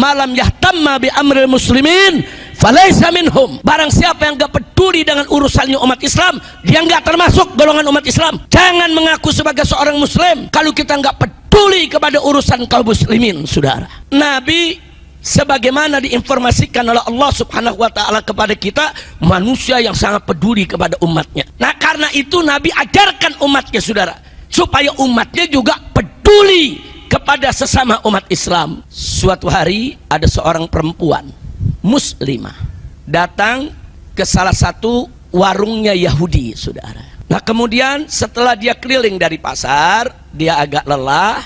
malam yahtamma bi amril muslimin falaysa minhum. Barang siapa yang gak peduli dengan urusannya umat Islam, dia gak termasuk golongan umat Islam. Jangan mengaku sebagai seorang muslim kalau kita gak peduli kepada urusan kaum muslimin, saudara. Nabi sebagaimana diinformasikan oleh Allah subhanahu wa ta'ala kepada kita, manusia yang sangat peduli kepada umatnya. Nah karena itu Nabi ajarkan umatnya, saudara, supaya umatnya juga peduli kepada sesama umat Islam. Suatu hari ada seorang perempuan muslimah datang ke salah satu warungnya Yahudi, saudara. Nah kemudian setelah dia keliling dari pasar, dia agak lelah,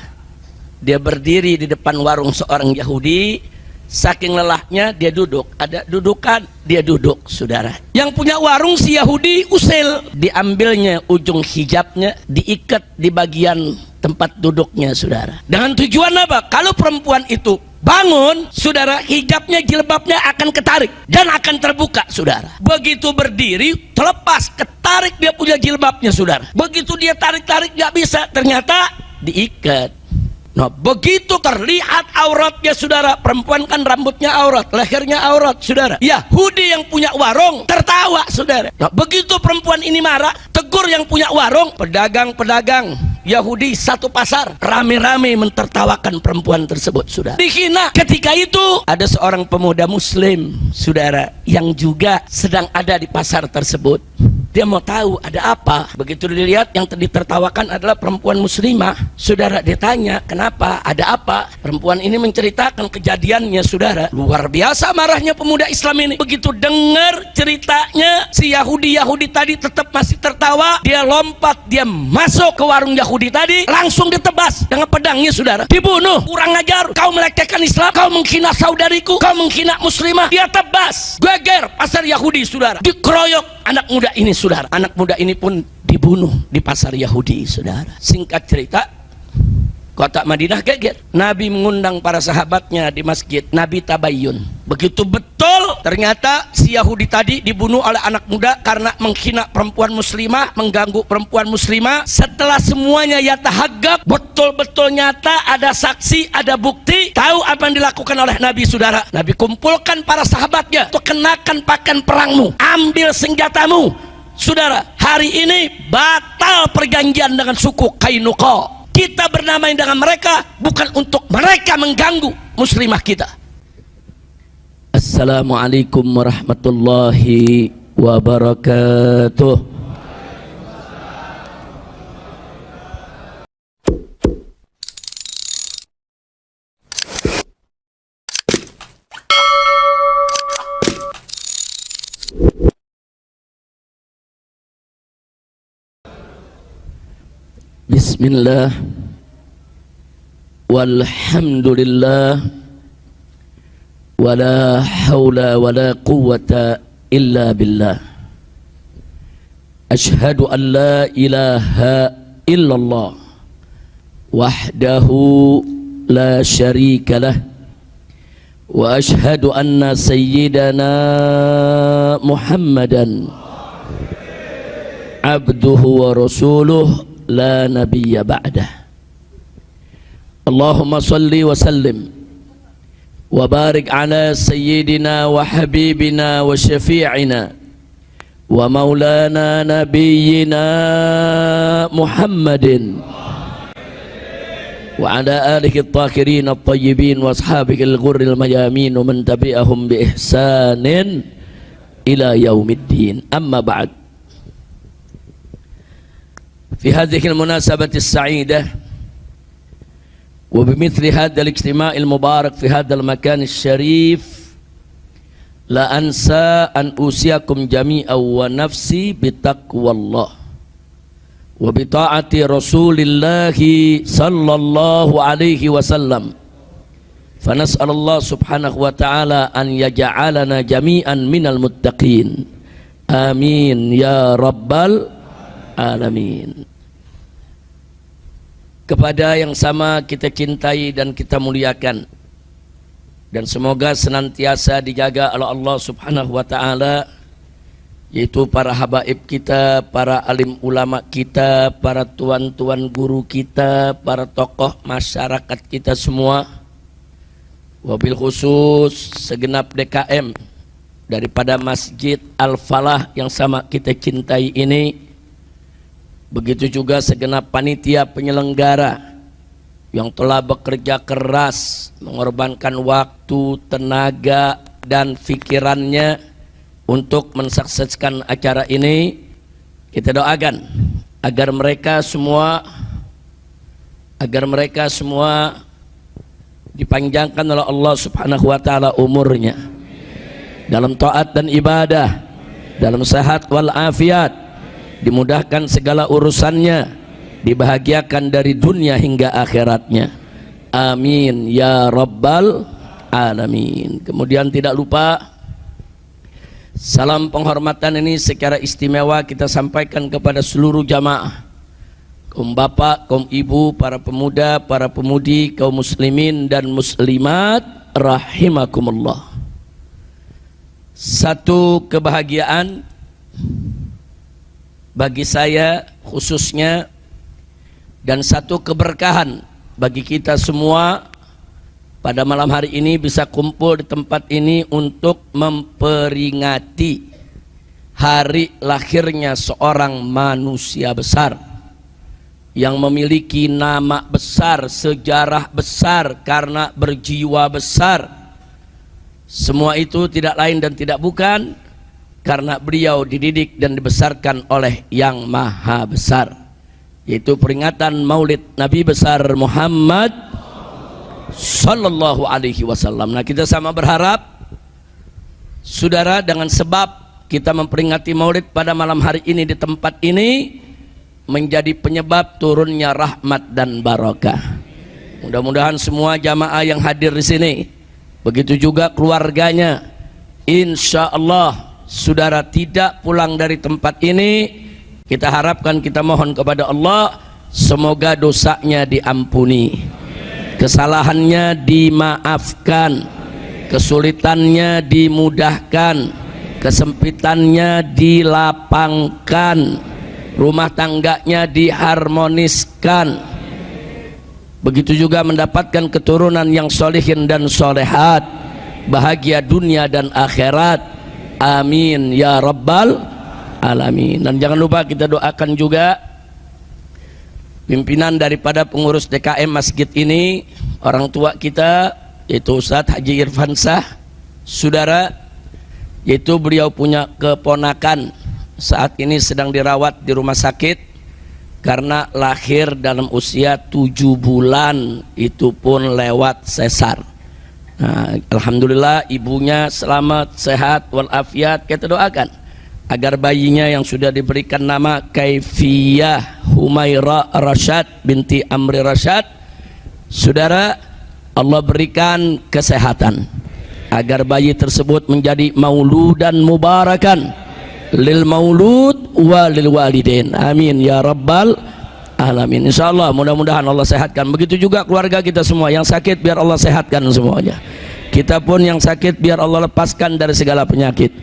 dia berdiri di depan warung seorang Yahudi. Saking lelahnya dia duduk, ada dudukan, dia duduk, saudara. Yang punya warung si Yahudi usil, diambilnya ujung hijabnya, diikat di bagian tempat duduknya, saudara. Dengan tujuan apa? Kalau perempuan itu bangun, saudara, hijabnya, jilbabnya akan ketarik dan akan terbuka, saudara. Begitu berdiri, terlepas, ketarik dia punya jilbabnya, saudara. Begitu dia tarik-tarik nggak bisa, ternyata diikat. Nah begitu terlihat auratnya, saudara. Perempuan kan rambutnya aurat, lehernya aurat, saudara. Yahudi yang punya warung tertawa, saudara. Nah begitu perempuan ini marah, tegur yang punya warung. Pedagang-pedagang Yahudi satu pasar rame-rame mentertawakan perempuan tersebut, saudara. Dihina. Ketika itu ada seorang pemuda muslim, saudara, yang juga sedang ada di pasar tersebut. Dia mau tahu ada apa. Begitu dilihat yang ditertawakan adalah perempuan muslimah, saudara. Dia tanya, kenapa, ada apa? Perempuan ini menceritakan kejadiannya, saudara. Luar biasa marahnya pemuda Islam ini. Begitu dengar ceritanya, si Yahudi tadi tetap masih tertawa. Dia lompat, dia masuk ke warung Yahudi tadi, langsung ditebas dengan pedangnya, saudara. Dibunuh. Kurang ajar, kau melecehkan Islam, kau menghina saudariku, kau menghina muslimah. Dia tebas. Geger pasar Yahudi, saudara. Dikeroyok anak muda ini, saudara. Anak muda ini pun dibunuh di pasar Yahudi, saudara. Singkat cerita, kota Madinah geger. Nabi mengundang para sahabatnya di masjid. Nabi tabayyun. Begitu betul, ternyata si Yahudi tadi dibunuh oleh anak muda karena menghina perempuan muslimah, mengganggu perempuan muslimah. Setelah semuanya yatahaggab, betul-betul nyata, ada saksi, ada bukti. Tahu apa yang dilakukan oleh Nabi, saudara? Nabi kumpulkan para sahabatnya untuk kenakan pakaian perangmu, ambil senjatamu, saudara. Hari ini batal perjanjian dengan suku Qainuqa. Kita bernamai dengan mereka bukan untuk mereka mengganggu muslimah kita. Assalamualaikum warahmatullahi wabarakatuh. Bismillah walhamdulillah wala hawla wala quwwata illa billah. Ashhadu an la ilaha illallah wahdahu la syarika lah wa ashhadu anna sayyidana Muhammadan abduhu wa rasuluh la nabiyya ba'dah. Allahumma salli wa sallim wa barik ala sayyidina wa habibina wa syafi'ina wa maulana nabiyyina Muhammadin wa ala alihi at-tahirin at-tayyibin wa ashabihi al-ghurril mayamin wa man tabi'ahum bi ihsanin ila yaumiddin. Amma ba'd. في هذه المناسبة السعيدة وبمثل هذا الاجتماع المبارك في هذا المكان الشريف لا أنسى أن أوصيكم جميعا ونفسي بتقوى الله وبطاعة رسول الله صلى الله عليه وسلم. فنسأل الله سبحانه وتعالى أن يجعلنا جميعا من المتقين. آمين يا رب Alamin. Kepada yang sama kita cintai dan kita muliakan, dan semoga senantiasa dijaga oleh Allah subhanahu wa ta'ala, yaitu para habaib kita, para alim ulama kita, para tuan-tuan guru kita, para tokoh masyarakat kita semua, wabil khusus segenap DKM daripada Masjid Al-Falah yang sama kita cintai ini, begitu juga segenap panitia penyelenggara yang telah bekerja keras mengorbankan waktu, tenaga, dan pikirannya untuk mensukseskan acara ini. Kita doakan agar mereka semua dipanjangkan oleh Allah Subhanahu wa taala umurnya dalam taat dan ibadah, dalam sehat wal afiat, dimudahkan segala urusannya, dibahagiakan dari dunia hingga akhiratnya. Amin ya rabbal alamin. Kemudian tidak lupa salam penghormatan ini secara istimewa kita sampaikan kepada seluruh jamaah, kaum bapak, kaum ibu, para pemuda, para pemudi, kaum muslimin dan muslimat rahimakumullah. Satu kebahagiaan bagi saya khususnya dan satu keberkahan bagi kita semua pada malam hari ini bisa kumpul di tempat ini untuk memperingati hari lahirnya seorang manusia besar yang memiliki nama besar, sejarah besar karena berjiwa besar. Semua itu tidak lain dan tidak bukan karena beliau dididik dan dibesarkan oleh Yang Maha Besar, yaitu peringatan Maulid Nabi besar Muhammad sallallahu alaihi wasallam. Nah, kita sama berharap saudara, dengan sebab kita memperingati Maulid pada malam hari ini di tempat ini menjadi penyebab turunnya rahmat dan barakah. Mudah-mudahan semua jamaah yang hadir di sini, begitu juga keluarganya, insya Allah saudara tidak pulang dari tempat ini. Kita harapkan, kita mohon kepada Allah, semoga dosanya diampuni, kesalahannya dimaafkan, kesulitannya dimudahkan, kesempitannya dilapangkan, rumah tangganya diharmoniskan. Begitu juga mendapatkan keturunan yang solehin dan solehat, bahagia dunia dan akhirat. Amin ya rabbal alamin. Dan jangan lupa kita doakan juga pimpinan daripada pengurus DKM masjid ini, orang tua kita yaitu Ustadz Haji Irfan Shah, saudara, yaitu beliau punya keponakan saat ini sedang dirawat di rumah sakit karena lahir dalam usia 7 bulan, itu pun lewat sesar. Nah, alhamdulillah ibunya selamat, sehat walafiat. Kita doakan agar bayinya yang sudah diberikan nama Kaifiyah Humaira Rashad binti Amri Rashad, saudara, Allah berikan kesehatan agar bayi tersebut menjadi mauludan mubarakan lil maulud wa lil walidin. Amin ya rabbal alamin. Insyaallah mudah-mudahan Allah sehatkan. Begitu juga keluarga kita semua yang sakit, biar Allah sehatkan semuanya. Kita pun yang sakit biar Allah lepaskan dari segala penyakit.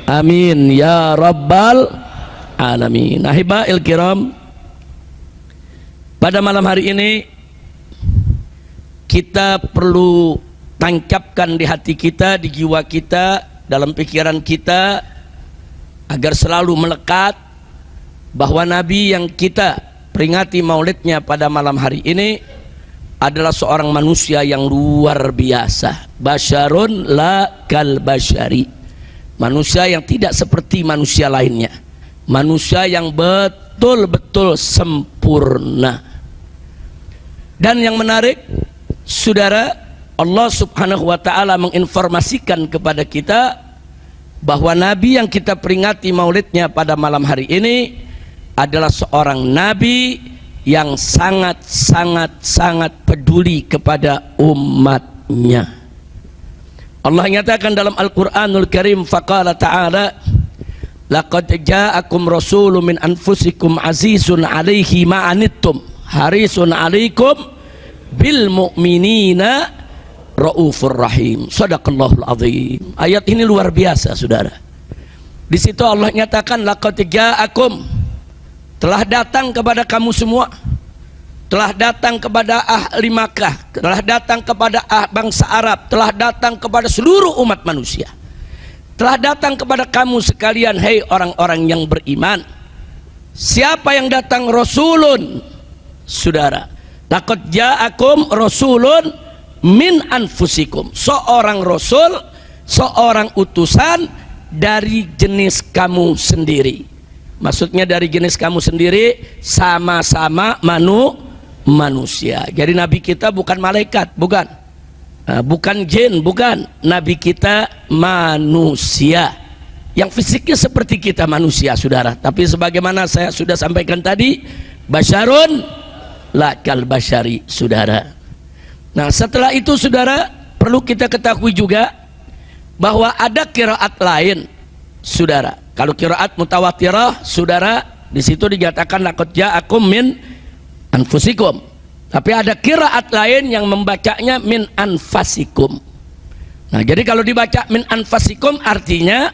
Amin ya rabbal alamin. Ahibahil kiram, pada malam hari ini kita perlu tancapkan di hati kita, di jiwa kita, dalam pikiran kita, agar selalu melekat bahwa Nabi yang kita peringati maulidnya pada malam hari ini adalah seorang manusia yang luar biasa. Basyarun la kal basyari, manusia yang tidak seperti manusia lainnya, manusia yang betul-betul sempurna. Dan yang menarik, saudara, Allah Subhanahu wa ta'ala menginformasikan kepada kita bahwa Nabi yang kita peringati maulidnya pada malam hari ini adalah seorang Nabi yang sangat peduli kepada umatnya. Allah nyatakan dalam Al-Quranul Karim, faqala ta'ala, laqad ja'akum rasulun min anfusikum azizun alaihi ma'anittum harisun alaikum bil mu'minina Raufur Rahim. Shadaqallahul azim. Ayat ini luar biasa, saudara. Di situ Allah nyatakan, laqad ja'akum, telah datang kepada kamu semua, telah datang kepada ahli Makkah, telah datang kepada bangsa Arab, telah datang kepada seluruh umat manusia, telah datang kepada kamu sekalian, hei orang-orang yang beriman. Siapa yang datang? Rasulun, saudara. Laqad ja'akum rasulun min anfusikum, seorang rasul, seorang utusan dari jenis kamu sendiri. Maksudnya dari jenis kamu sendiri, sama-sama manusia. Jadi nabi kita bukan malaikat, bukan, bukan jin, bukan. Nabi kita manusia yang fisiknya seperti kita manusia, saudara. Tapi sebagaimana saya sudah sampaikan tadi, basyarun lakal basyari, saudara. Nah, setelah itu saudara, perlu kita ketahui juga bahwa ada qiraat lain, saudara. Kalau qiraat mutawatirah, saudara, di situ dinyatakan laqad ja'akum min anfusikum. Tapi ada qiraat lain yang membacanya min anfasikum. Nah, jadi kalau dibaca min anfasikum artinya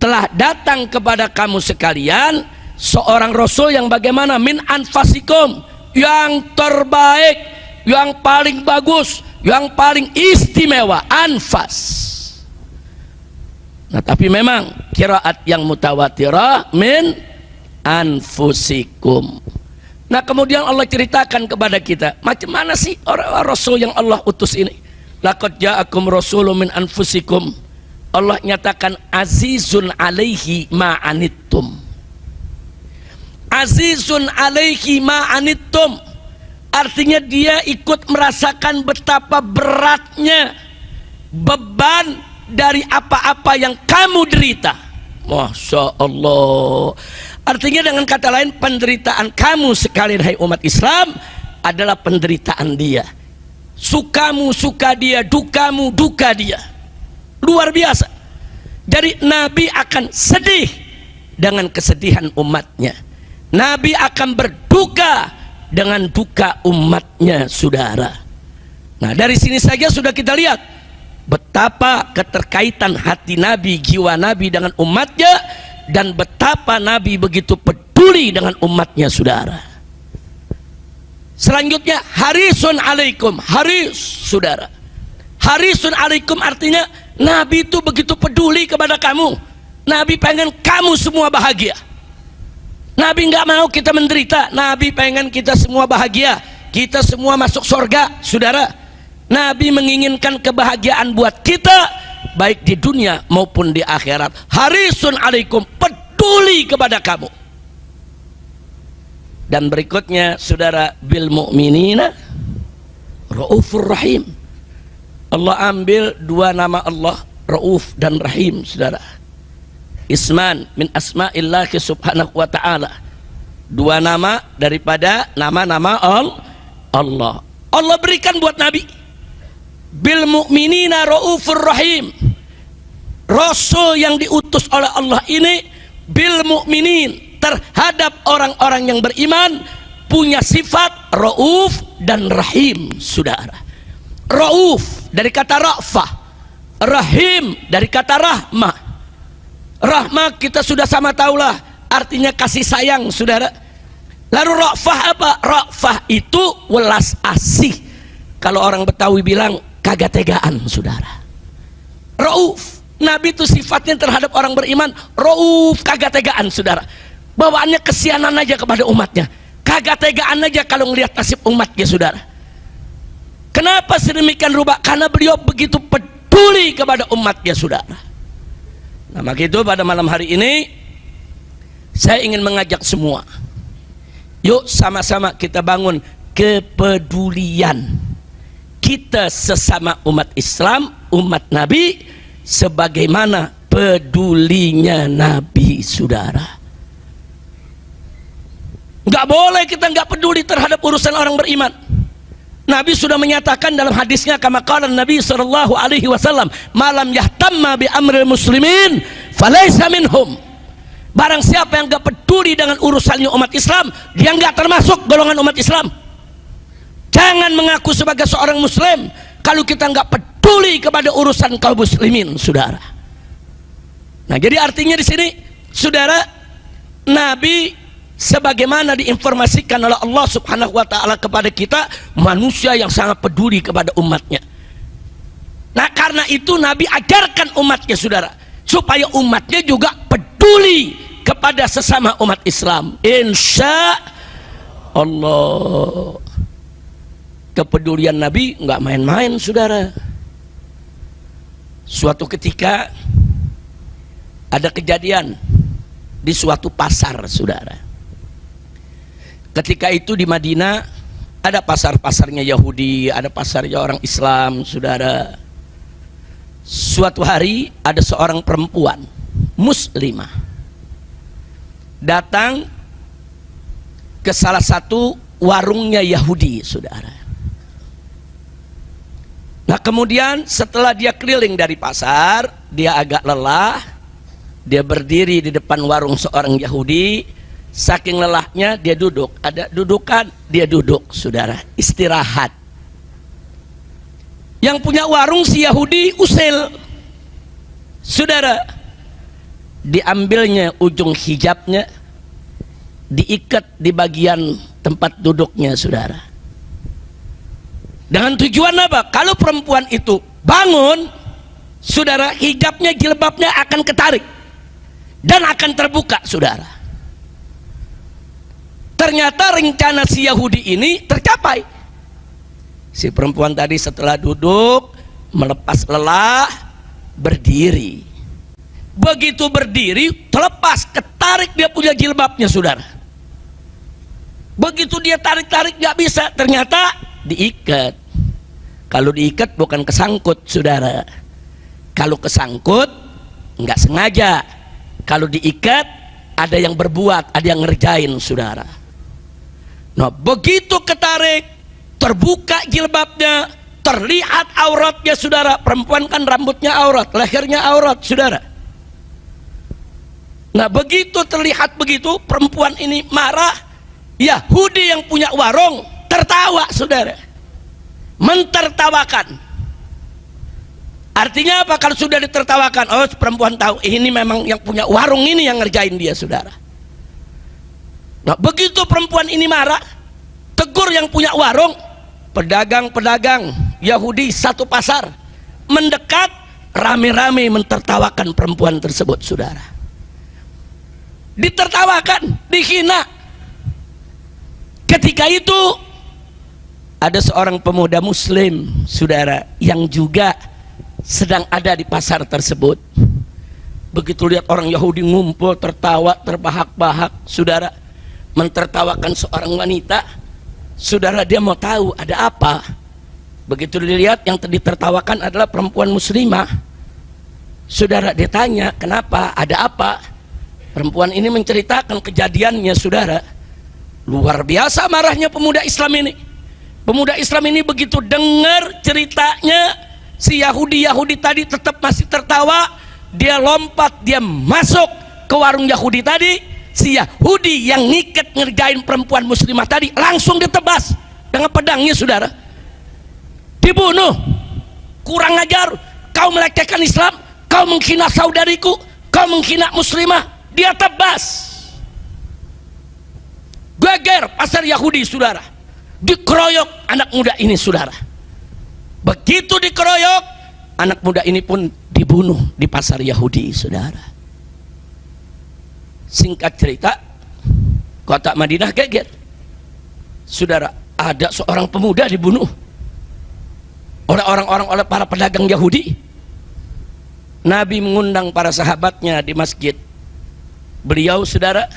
telah datang kepada kamu sekalian seorang rasul yang bagaimana? Min anfasikum, yang terbaik, yang paling bagus, yang paling istimewa, anfas. Nah, tapi memang qiraat yang mutawatirah min anfusikum. Nah, kemudian Allah ceritakan kepada kita, macam mana sih orang rasul yang Allah utus ini? Laqad ja'akum rasulun min anfusikum. Allah nyatakan azizun alaihi ma'anittum. Azizun alaihi ma'anittum, artinya dia ikut merasakan betapa beratnya beban dari apa-apa yang kamu derita. Masya Allah. Artinya dengan kata lain, penderitaan kamu sekalian hai umat Islam adalah penderitaan dia. Sukamu suka dia, dukamu duka dia. Luar biasa. Jadi Nabi akan sedih dengan kesedihan umatnya. Nabi akan berduka dengan duka umatnya, saudara. Nah, dari sini saja sudah kita lihat betapa keterkaitan hati Nabi, jiwa Nabi dengan umatnya, dan betapa Nabi begitu peduli dengan umatnya, saudara. Selanjutnya, harisun alaikum, haris, saudara. Harisun alaikum artinya Nabi itu begitu peduli kepada kamu. Nabi pengen kamu semua bahagia. Nabi nggak mau kita menderita. Nabi pengen kita semua bahagia, kita semua masuk surga, saudara. Nabi menginginkan kebahagiaan buat kita, baik di dunia maupun di akhirat. Harisun alaikum, peduli kepada kamu. Dan berikutnya, saudara, bil mu'minina raufur rahim. Allah ambil dua nama Allah, Rauf dan Rahim, saudara. Isman min asma'illahi subhanahu wa ta'ala, dua nama daripada nama-nama Allah. Allah berikan buat Nabi bil mu'minina raufur rahim. Rasul yang diutus oleh Allah ini bil mu'minin, terhadap orang-orang yang beriman, punya sifat rauf dan rahim, saudara. Rauf dari kata ra'fah, rahim dari kata rahmah. Rahmah kita sudah sama tahulah artinya kasih sayang, saudara. Lalu ra'fah apa? Ra'fah itu welas asih. Kalau orang Betawi bilang kagak tegaan, saudara. Rauf, Nabi itu sifatnya terhadap orang beriman rauf, kagak tegaan, saudara. Bawaannya kesianan aja kepada umatnya, kagak tegaan aja kalau ngelihat nasib umatnya, saudara. Kenapa sedemikian rupa? Karena beliau begitu peduli kepada umatnya, saudara. Nah, maka itu pada malam hari ini saya ingin mengajak semua, yuk sama-sama kita bangun kepedulian kita sesama umat Islam, umat Nabi, sebagaimana pedulinya Nabi, saudara. Nggak boleh kita nggak peduli terhadap urusan orang beriman. Nabi sudah menyatakan dalam hadisnya, kama qala Nabi sallallahu alaihi wasallam, malam yahtamma bi amril muslimin falaysa minhum. Barang siapa yang enggak peduli dengan urusannya umat Islam, dia enggak termasuk golongan umat Islam. Jangan mengaku sebagai seorang muslim kalau kita enggak peduli kepada urusan kaum muslimin, saudara. Nah, jadi artinya di sini, saudara, Nabi sebagaimana diinformasikan oleh Allah Subhanahu wa taala kepada kita, manusia yang sangat peduli kepada umatnya. Nah, karena itu Nabi ajarkan umatnya, saudara, supaya umatnya juga peduli kepada sesama umat Islam. Insya Allah. Kepedulian Nabi nggak main-main, saudara. Suatu ketika ada kejadian di suatu pasar, saudara. Ketika itu di Madinah ada pasar-pasarnya Yahudi, ada pasarnya orang Islam, saudara. Suatu hari ada seorang perempuan muslimah datang ke salah satu warungnya Yahudi, saudara. Nah, kemudian setelah dia keliling dari pasar, dia agak lelah, dia berdiri di depan warung seorang Yahudi. Saking lelahnya dia duduk, ada dudukan, dia duduk, saudara, istirahat. Yang punya warung si Yahudi usil, saudara, diambilnya ujung hijabnya, diikat di bagian tempat duduknya, saudara. Dengan tujuan apa? Kalau perempuan itu bangun, saudara, hijabnya, jilbabnya akan ketarik dan akan terbuka, saudara. Ternyata rencana si Yahudi ini tercapai. Si perempuan tadi setelah duduk, melepas lelah, berdiri. Begitu berdiri, terlepas, ketarik dia punya jilbabnya, saudara. Begitu dia tarik-tarik nggak bisa, ternyata diikat. Kalau diikat bukan kesangkut, saudara. Kalau kesangkut nggak sengaja. Kalau diikat ada yang berbuat, ada yang ngerjain, saudara. Nah, begitu ketarik, terbuka jilbabnya, terlihat auratnya, saudara. Perempuan kan rambutnya aurat, lehernya aurat, saudara. Nah, begitu terlihat begitu, perempuan ini marah. Yahudi yang punya warung tertawa, saudara, mentertawakan. Artinya apa? Kalau sudah ditertawakan, oh, perempuan tahu ini memang yang punya warung ini yang ngerjain dia, saudara. Nah, begitu perempuan ini marah, tegur yang punya warung. Pedagang-pedagang Yahudi satu pasar mendekat, rame-rame mentertawakan perempuan tersebut, saudara. Ditertawakan, dihina. Ketika itu ada seorang pemuda muslim, saudara, yang juga sedang ada di pasar tersebut. Begitu lihat orang Yahudi ngumpul, tertawa, terbahak-bahak, saudara, mentertawakan seorang wanita, saudara, dia mau tahu ada apa. Begitu dilihat yang ditertawakan adalah perempuan muslimah, saudara, dia tanya, kenapa, ada apa? Perempuan ini menceritakan kejadiannya, saudara. Luar biasa marahnya pemuda Islam ini. Pemuda Islam ini begitu dengar ceritanya si Yahudi tadi tetap masih tertawa, dia lompat, dia masuk ke warung Yahudi tadi. Si Yahudi yang ngikat ngerjain perempuan muslimah tadi langsung ditebas dengan pedangnya, saudara. Dibunuh. Kurang ajar, kau melecehkan Islam, kau menghina saudariku, kau menghina muslimah. Dia tebas. Geger pasar Yahudi, saudara. Dikeroyok anak muda ini, saudara. Begitu dikeroyok, anak muda ini pun dibunuh di pasar Yahudi, saudara. Singkat cerita, kota Madinah geger, saudara. Ada seorang pemuda dibunuh oleh para pedagang Yahudi. Nabi mengundang para sahabatnya di masjid. Beliau, saudara,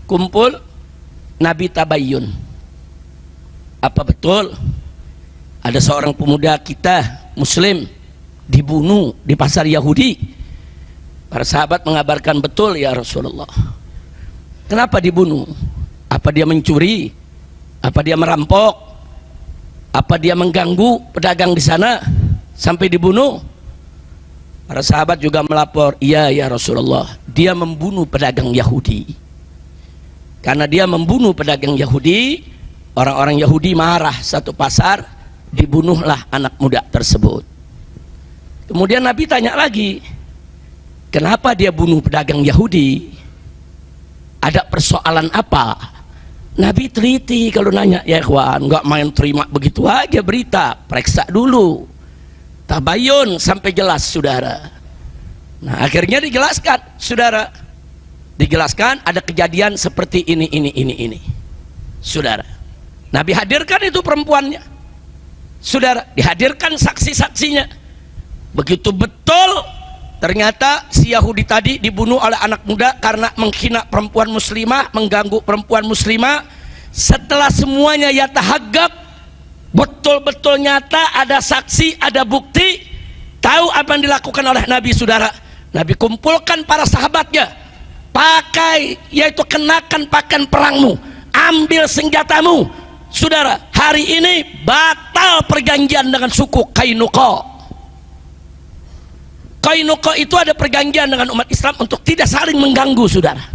kumpul. Nabi tabayyun, apa betul ada seorang pemuda kita muslim dibunuh di pasar Yahudi? Para sahabat mengabarkan, betul ya Rasulullah. Kenapa dibunuh? Apa dia mencuri? Apa dia merampok? Apa dia mengganggu pedagang di sana sampai dibunuh? Para sahabat juga melapor, iya ya Rasulullah, dia membunuh pedagang Yahudi. Karena dia membunuh pedagang Yahudi, orang-orang Yahudi marah satu pasar, dibunuhlah anak muda tersebut. Kemudian Nabi tanya lagi, kenapa dia bunuh pedagang Yahudi? Ada persoalan apa? Nabi teliti kalau nanya, ya ikhwan, nggak main terima begitu aja berita, periksa dulu, tabayun sampai jelas, saudara. Nah, akhirnya dijelaskan, saudara, dijelaskan ada kejadian seperti ini, saudara. Nabi hadirkan itu perempuannya, saudara, dihadirkan saksi-saksinya. Begitu betul, ternyata si Yahudi tadi dibunuh oleh anak muda karena menghina perempuan muslimah, mengganggu perempuan muslimah. Setelah semuanya yatahaggab, betul-betul nyata, ada saksi, ada bukti, tahu apa yang dilakukan oleh Nabi, saudara. Nabi kumpulkan para sahabatnya, pakai, yaitu kenakan pakaian perangmu, ambil senjatamu, saudara. Hari ini batal perjanjian dengan suku Qainuqa. Qainuqa itu ada perjanjian dengan umat Islam untuk tidak saling mengganggu, saudara.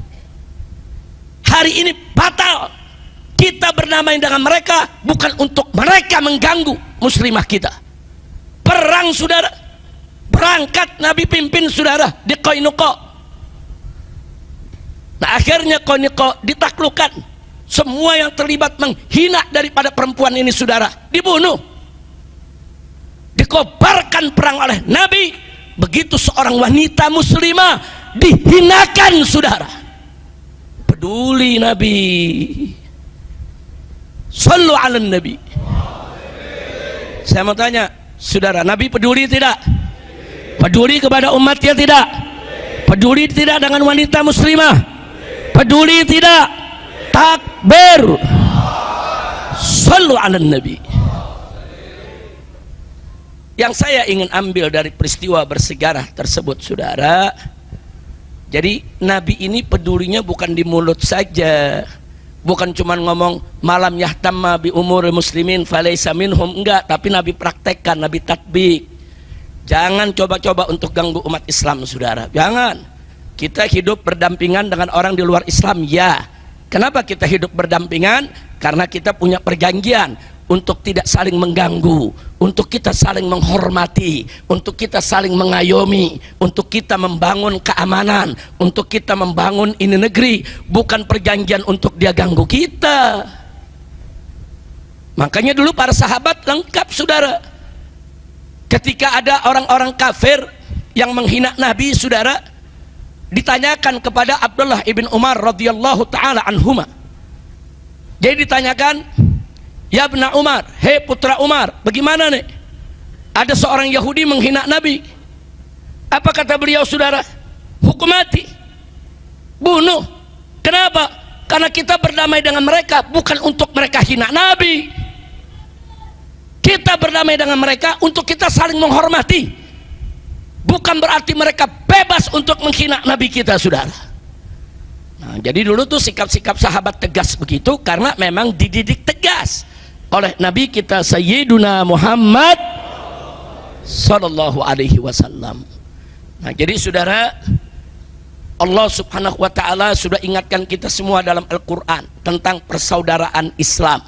Hari ini batal kita berdamai dengan mereka, bukan untuk mereka mengganggu muslimah kita. Perang, saudara, berangkat Nabi pimpin, saudara, di Qainuqa. Nah, akhirnya Qainuqa ditaklukkan. Semua yang terlibat menghina daripada perempuan ini, saudara, dibunuh, dikobarkan perang oleh Nabi. Begitu seorang wanita muslimah dihinakan, saudara, peduli Nabi. Sallu ala Nabi. Saya mau tanya, saudara, Nabi peduli tidak? Peduli kepada umatnya tidak? Peduli tidak dengan wanita muslimah? Peduli tidak? Takbir. Sallu ala Nabi. Yang saya ingin ambil dari peristiwa bersejarah tersebut, saudara, jadi Nabi ini pedulinya bukan di mulut saja, bukan cuma ngomong malam yahtamma bi umur muslimin falaysa minhum, enggak, tapi Nabi praktekkan, Nabi tatbik. Jangan coba-coba untuk ganggu umat Islam, saudara, jangan. Kita hidup berdampingan dengan orang di luar Islam, ya. Kenapa kita hidup berdampingan? Karena kita punya perjanjian untuk tidak saling mengganggu, untuk kita saling menghormati, untuk kita saling mengayomi, untuk kita membangun keamanan, untuk kita membangun ini negeri, bukan perjanjian untuk dia ganggu kita. Makanya dulu para sahabat lengkap, saudara. Ketika ada orang-orang kafir yang menghina Nabi, saudara, ditanyakan kepada Abdullah ibn Umar radhiyallahu taala anhuma. Jadi ditanyakan, ya Ibn Umar, hei putra Umar, bagaimana nih? Ada seorang Yahudi menghina Nabi. Apa kata beliau, saudara? Hukum mati, bunuh. Kenapa? Karena kita berdamai dengan mereka bukan untuk mereka hina Nabi. Kita berdamai dengan mereka untuk kita saling menghormati, bukan berarti mereka bebas untuk menghina Nabi kita, saudara. Nah, jadi dulu tuh sikap-sikap sahabat tegas begitu karena memang dididik tegas oleh Nabi kita Sayyiduna Muhammad sallallahu alaihi wasallam. Nah, jadi saudara, Allah subhanahu wa ta'ala sudah ingatkan kita semua dalam Al-Quran tentang persaudaraan Islam.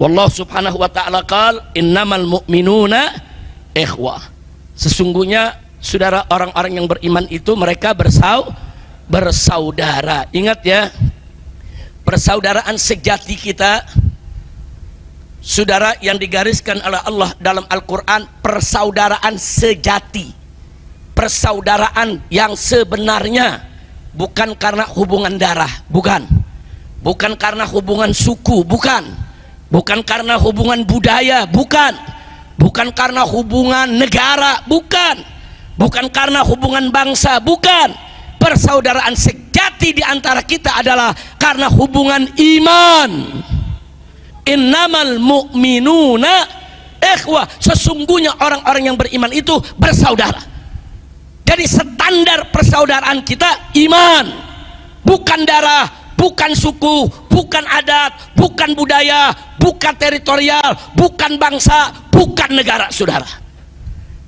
Wallahu subhanahu wa ta'ala qala innamal mu'minuna ikhwah. Sesungguhnya, saudara, orang-orang yang beriman itu mereka bersaudara. Ingat ya, persaudaraan sejati kita, saudara, yang digariskan oleh Allah dalam Al-Quran, persaudaraan sejati, persaudaraan yang sebenarnya, bukan karena hubungan darah, bukan karena hubungan suku, bukan karena hubungan budaya, bukan karena hubungan negara, bukan karena hubungan bangsa, bukan. Persaudaraan sejati di antara kita adalah karena hubungan iman. Innamal mu'minuna ikhwah. Sesungguhnya orang-orang yang beriman itu bersaudara. Jadi standar persaudaraan kita iman, bukan darah, bukan suku, bukan adat, bukan budaya, bukan teritorial, bukan bangsa, bukan negara, saudara.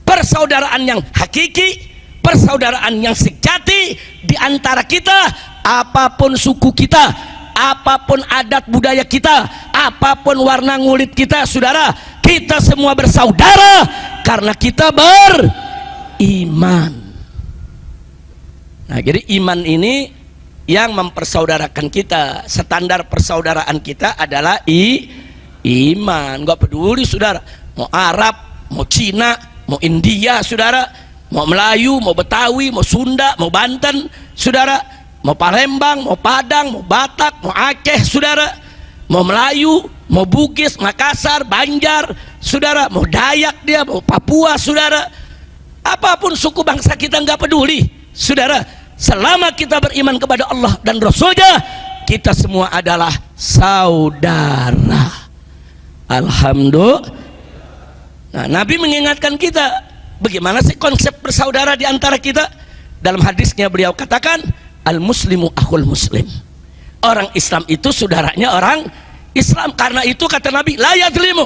Persaudaraan yang hakiki, persaudaraan yang sejati di antara kita, apapun suku kita, apapun adat budaya kita, apapun warna kulit kita, saudara, kita semua bersaudara karena kita beriman. Nah, jadi iman ini yang mempersaudarakan kita. Standar persaudaraan kita adalah iman. Nggak peduli saudara, mau Arab, mau Cina, mau India saudara, mau Melayu, mau Betawi, mau Sunda, mau Banten saudara, mau Palembang, mau Padang, mau Batak, mau Aceh saudara, mau Melayu, mau Bugis, Makassar, Banjar saudara, mau Dayak dia, mau Papua saudara, apapun suku bangsa kita nggak peduli saudara, selama kita beriman kepada Allah dan Rasulnya, kita semua adalah saudara. Alhamdulillah. Nah, Nabi mengingatkan kita bagaimana sih konsep bersaudara di antara kita. Dalam hadisnya beliau katakan, al muslimu akhul muslim, orang Islam itu saudaranya orang Islam. Karena itu kata Nabi, la yadzlimu,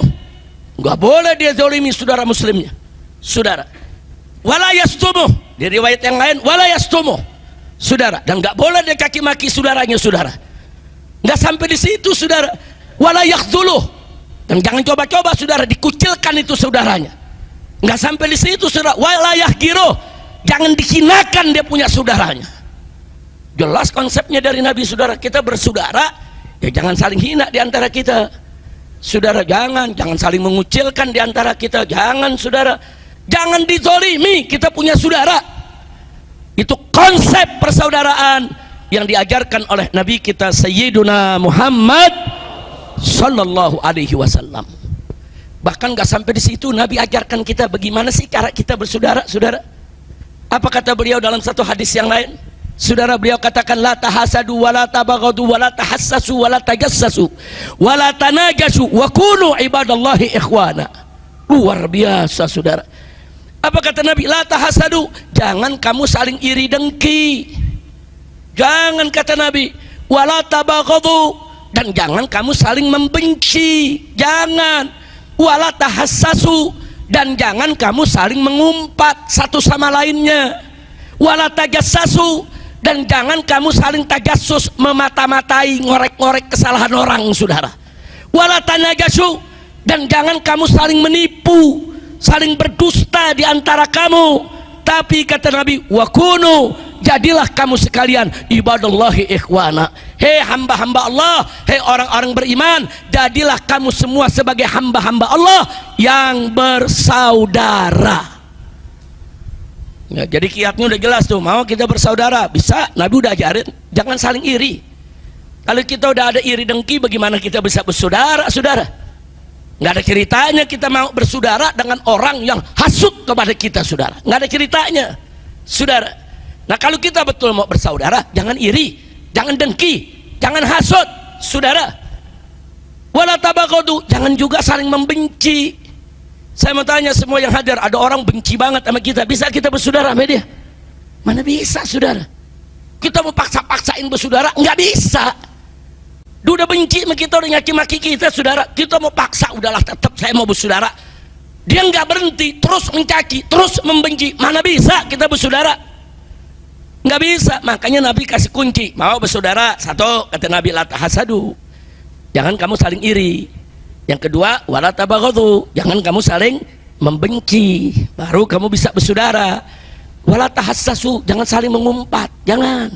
nggak boleh dia zalimi saudara muslimnya saudara. Wala yastumu, di riwayat yang lain wala yastumu saudara, dan nggak boleh dia caci maki saudaranya saudara. Nggak sampai di situ saudara, wala yakhdhuluh, dan jangan coba-coba saudara dikucilkan itu saudaranya. Nggak sampai di situ saudara, wala yahqiruh, jangan dihinakan dia punya saudaranya. Jelas konsepnya dari Nabi saudara. Kita bersaudara ya jangan saling hina di antara kita saudara, jangan saling mengucilkan di antara kita, jangan saudara, jangan dizolimi kita punya saudara. Itu konsep persaudaraan yang diajarkan oleh Nabi kita Sayyiduna Muhammad Sallallahu Alaihi Wasallam. Bahkan gak sampai di situ, Nabi ajarkan kita bagaimana sih cara kita bersaudara saudara. Apa kata beliau dalam satu hadis yang lain saudara? Beliau katakan, la tahasadu wa la tabaghadu wa la tahassasu wa la tajassasu wa la tanajasu wa kunu ibadallahi ikhwana. Luar biasa saudara. Apa kata Nabi? La tahasadu, jangan kamu saling iri dengki. Jangan kata Nabi, wa la tabaghadu, dan jangan kamu saling membenci. Jangan. Wa la tahassasu, dan jangan kamu saling mengumpat satu sama lainnya. Wa la tajassasu, dan jangan kamu saling tajassus, memata-matai, ngorek-ngorek kesalahan orang saudara. Wala tanajasu, dan jangan kamu saling menipu, saling berdusta di antara kamu. Tapi kata Nabi, wakunu, jadilah kamu sekalian ibadallahi ikhwana. Hei hamba-hamba Allah, hei orang-orang beriman, jadilah kamu semua sebagai hamba-hamba Allah yang bersaudara. Ya, jadi kiatnya udah jelas tuh, mau kita bersaudara bisa, Nabi udah ajarin, jangan saling iri. Kalau kita udah ada iri dengki, bagaimana kita bisa bersaudara saudara? Nggak ada ceritanya kita mau bersaudara dengan orang yang hasut kepada kita saudara, nggak ada ceritanya saudara. Nah kalau kita betul mau bersaudara, jangan iri, jangan dengki, jangan hasut saudara. Wala tabaghadu, jangan juga saling membenci. Saya mau tanya semua yang hadir, ada orang benci banget sama kita, bisa kita bersaudara sama dia? Mana bisa saudara? Kita mau paksa-paksain bersaudara, nggak bisa. Dia udah benci sama kita, udah nyaki-maki kita saudara, kita mau paksa, udahlah tetap saya mau bersaudara. Dia nggak berhenti, terus mencaci, terus membenci, mana bisa kita bersaudara? Nggak bisa. Makanya Nabi kasih kunci, mau bersaudara, satu kata Nabi, la tahasadu, jangan kamu saling iri. Yang kedua, wala tabaghadu, jangan kamu saling membenci, baru kamu bisa bersaudara. Wala tahassasu, jangan saling mengumpat, jangan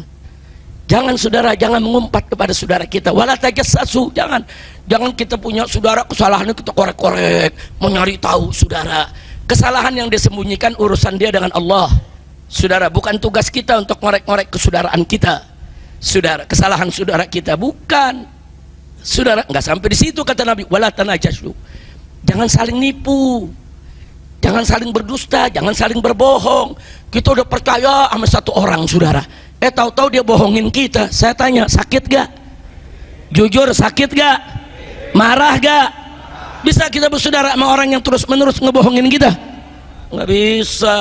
saudara, jangan mengumpat kepada saudara kita. Wala tajassasu, jangan kita punya saudara kesalahannya kita korek-korek, mau nyari tahu saudara. Kesalahan yang disembunyikan urusan dia dengan Allah saudara, bukan tugas kita untuk ngorek-ngorek kesaudaraan kita saudara, kesalahan saudara kita bukan saudara. Nggak sampai di situ kata Nabi, wala tanajasu, jangan saling nipu, jangan saling berdusta, jangan saling berbohong. Kita udah percaya sama satu orang saudara, tahu-tahu dia bohongin kita. Saya tanya, sakit gak? Jujur, sakit gak? Marah gak? Bisa kita bersaudara sama orang yang terus-menerus ngebohongin kita? Nggak bisa.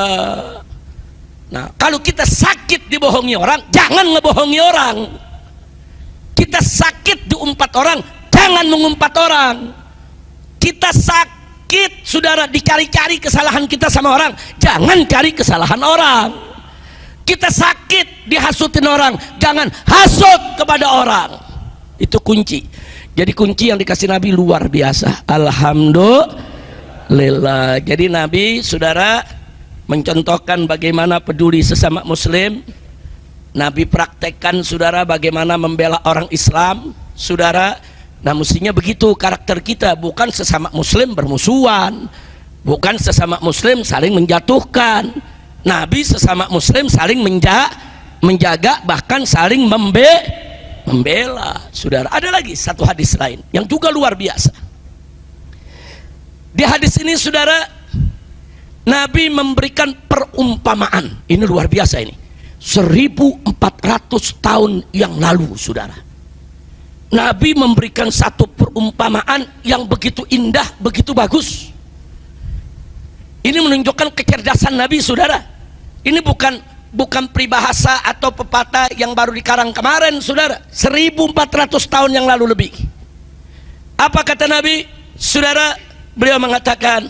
Nah, kalau kita sakit dibohongi orang, jangan ngebohongi orang. Kita sakit diumpat orang, jangan mengumpat orang. Kita sakit saudara dicari-cari kesalahan kita sama orang, jangan cari kesalahan orang. Kita sakit dihasutin orang, jangan hasut kepada orang. Itu kunci. Jadi kunci yang dikasih Nabi luar biasa. Alhamdulillah. Jadi Nabi saudara mencontohkan bagaimana peduli sesama muslim, Nabi praktekkan saudara bagaimana membela orang Islam saudara. Nah mestinya begitu karakter kita, bukan sesama muslim bermusuhan, bukan sesama muslim saling menjatuhkan. Nabi sesama muslim saling menjaga bahkan saling membela saudara. Ada lagi satu hadis lain yang juga luar biasa. Di hadis ini saudara, Nabi memberikan perumpamaan. Ini luar biasa ini. 1400 tahun yang lalu saudara, Nabi memberikan satu perumpamaan yang begitu indah, begitu bagus. Ini menunjukkan kecerdasan Nabi saudara. Ini bukan peribahasa atau pepatah yang baru dikarang kemarin saudara. 1400 tahun yang lalu lebih. Apa kata Nabi saudara? Beliau mengatakan,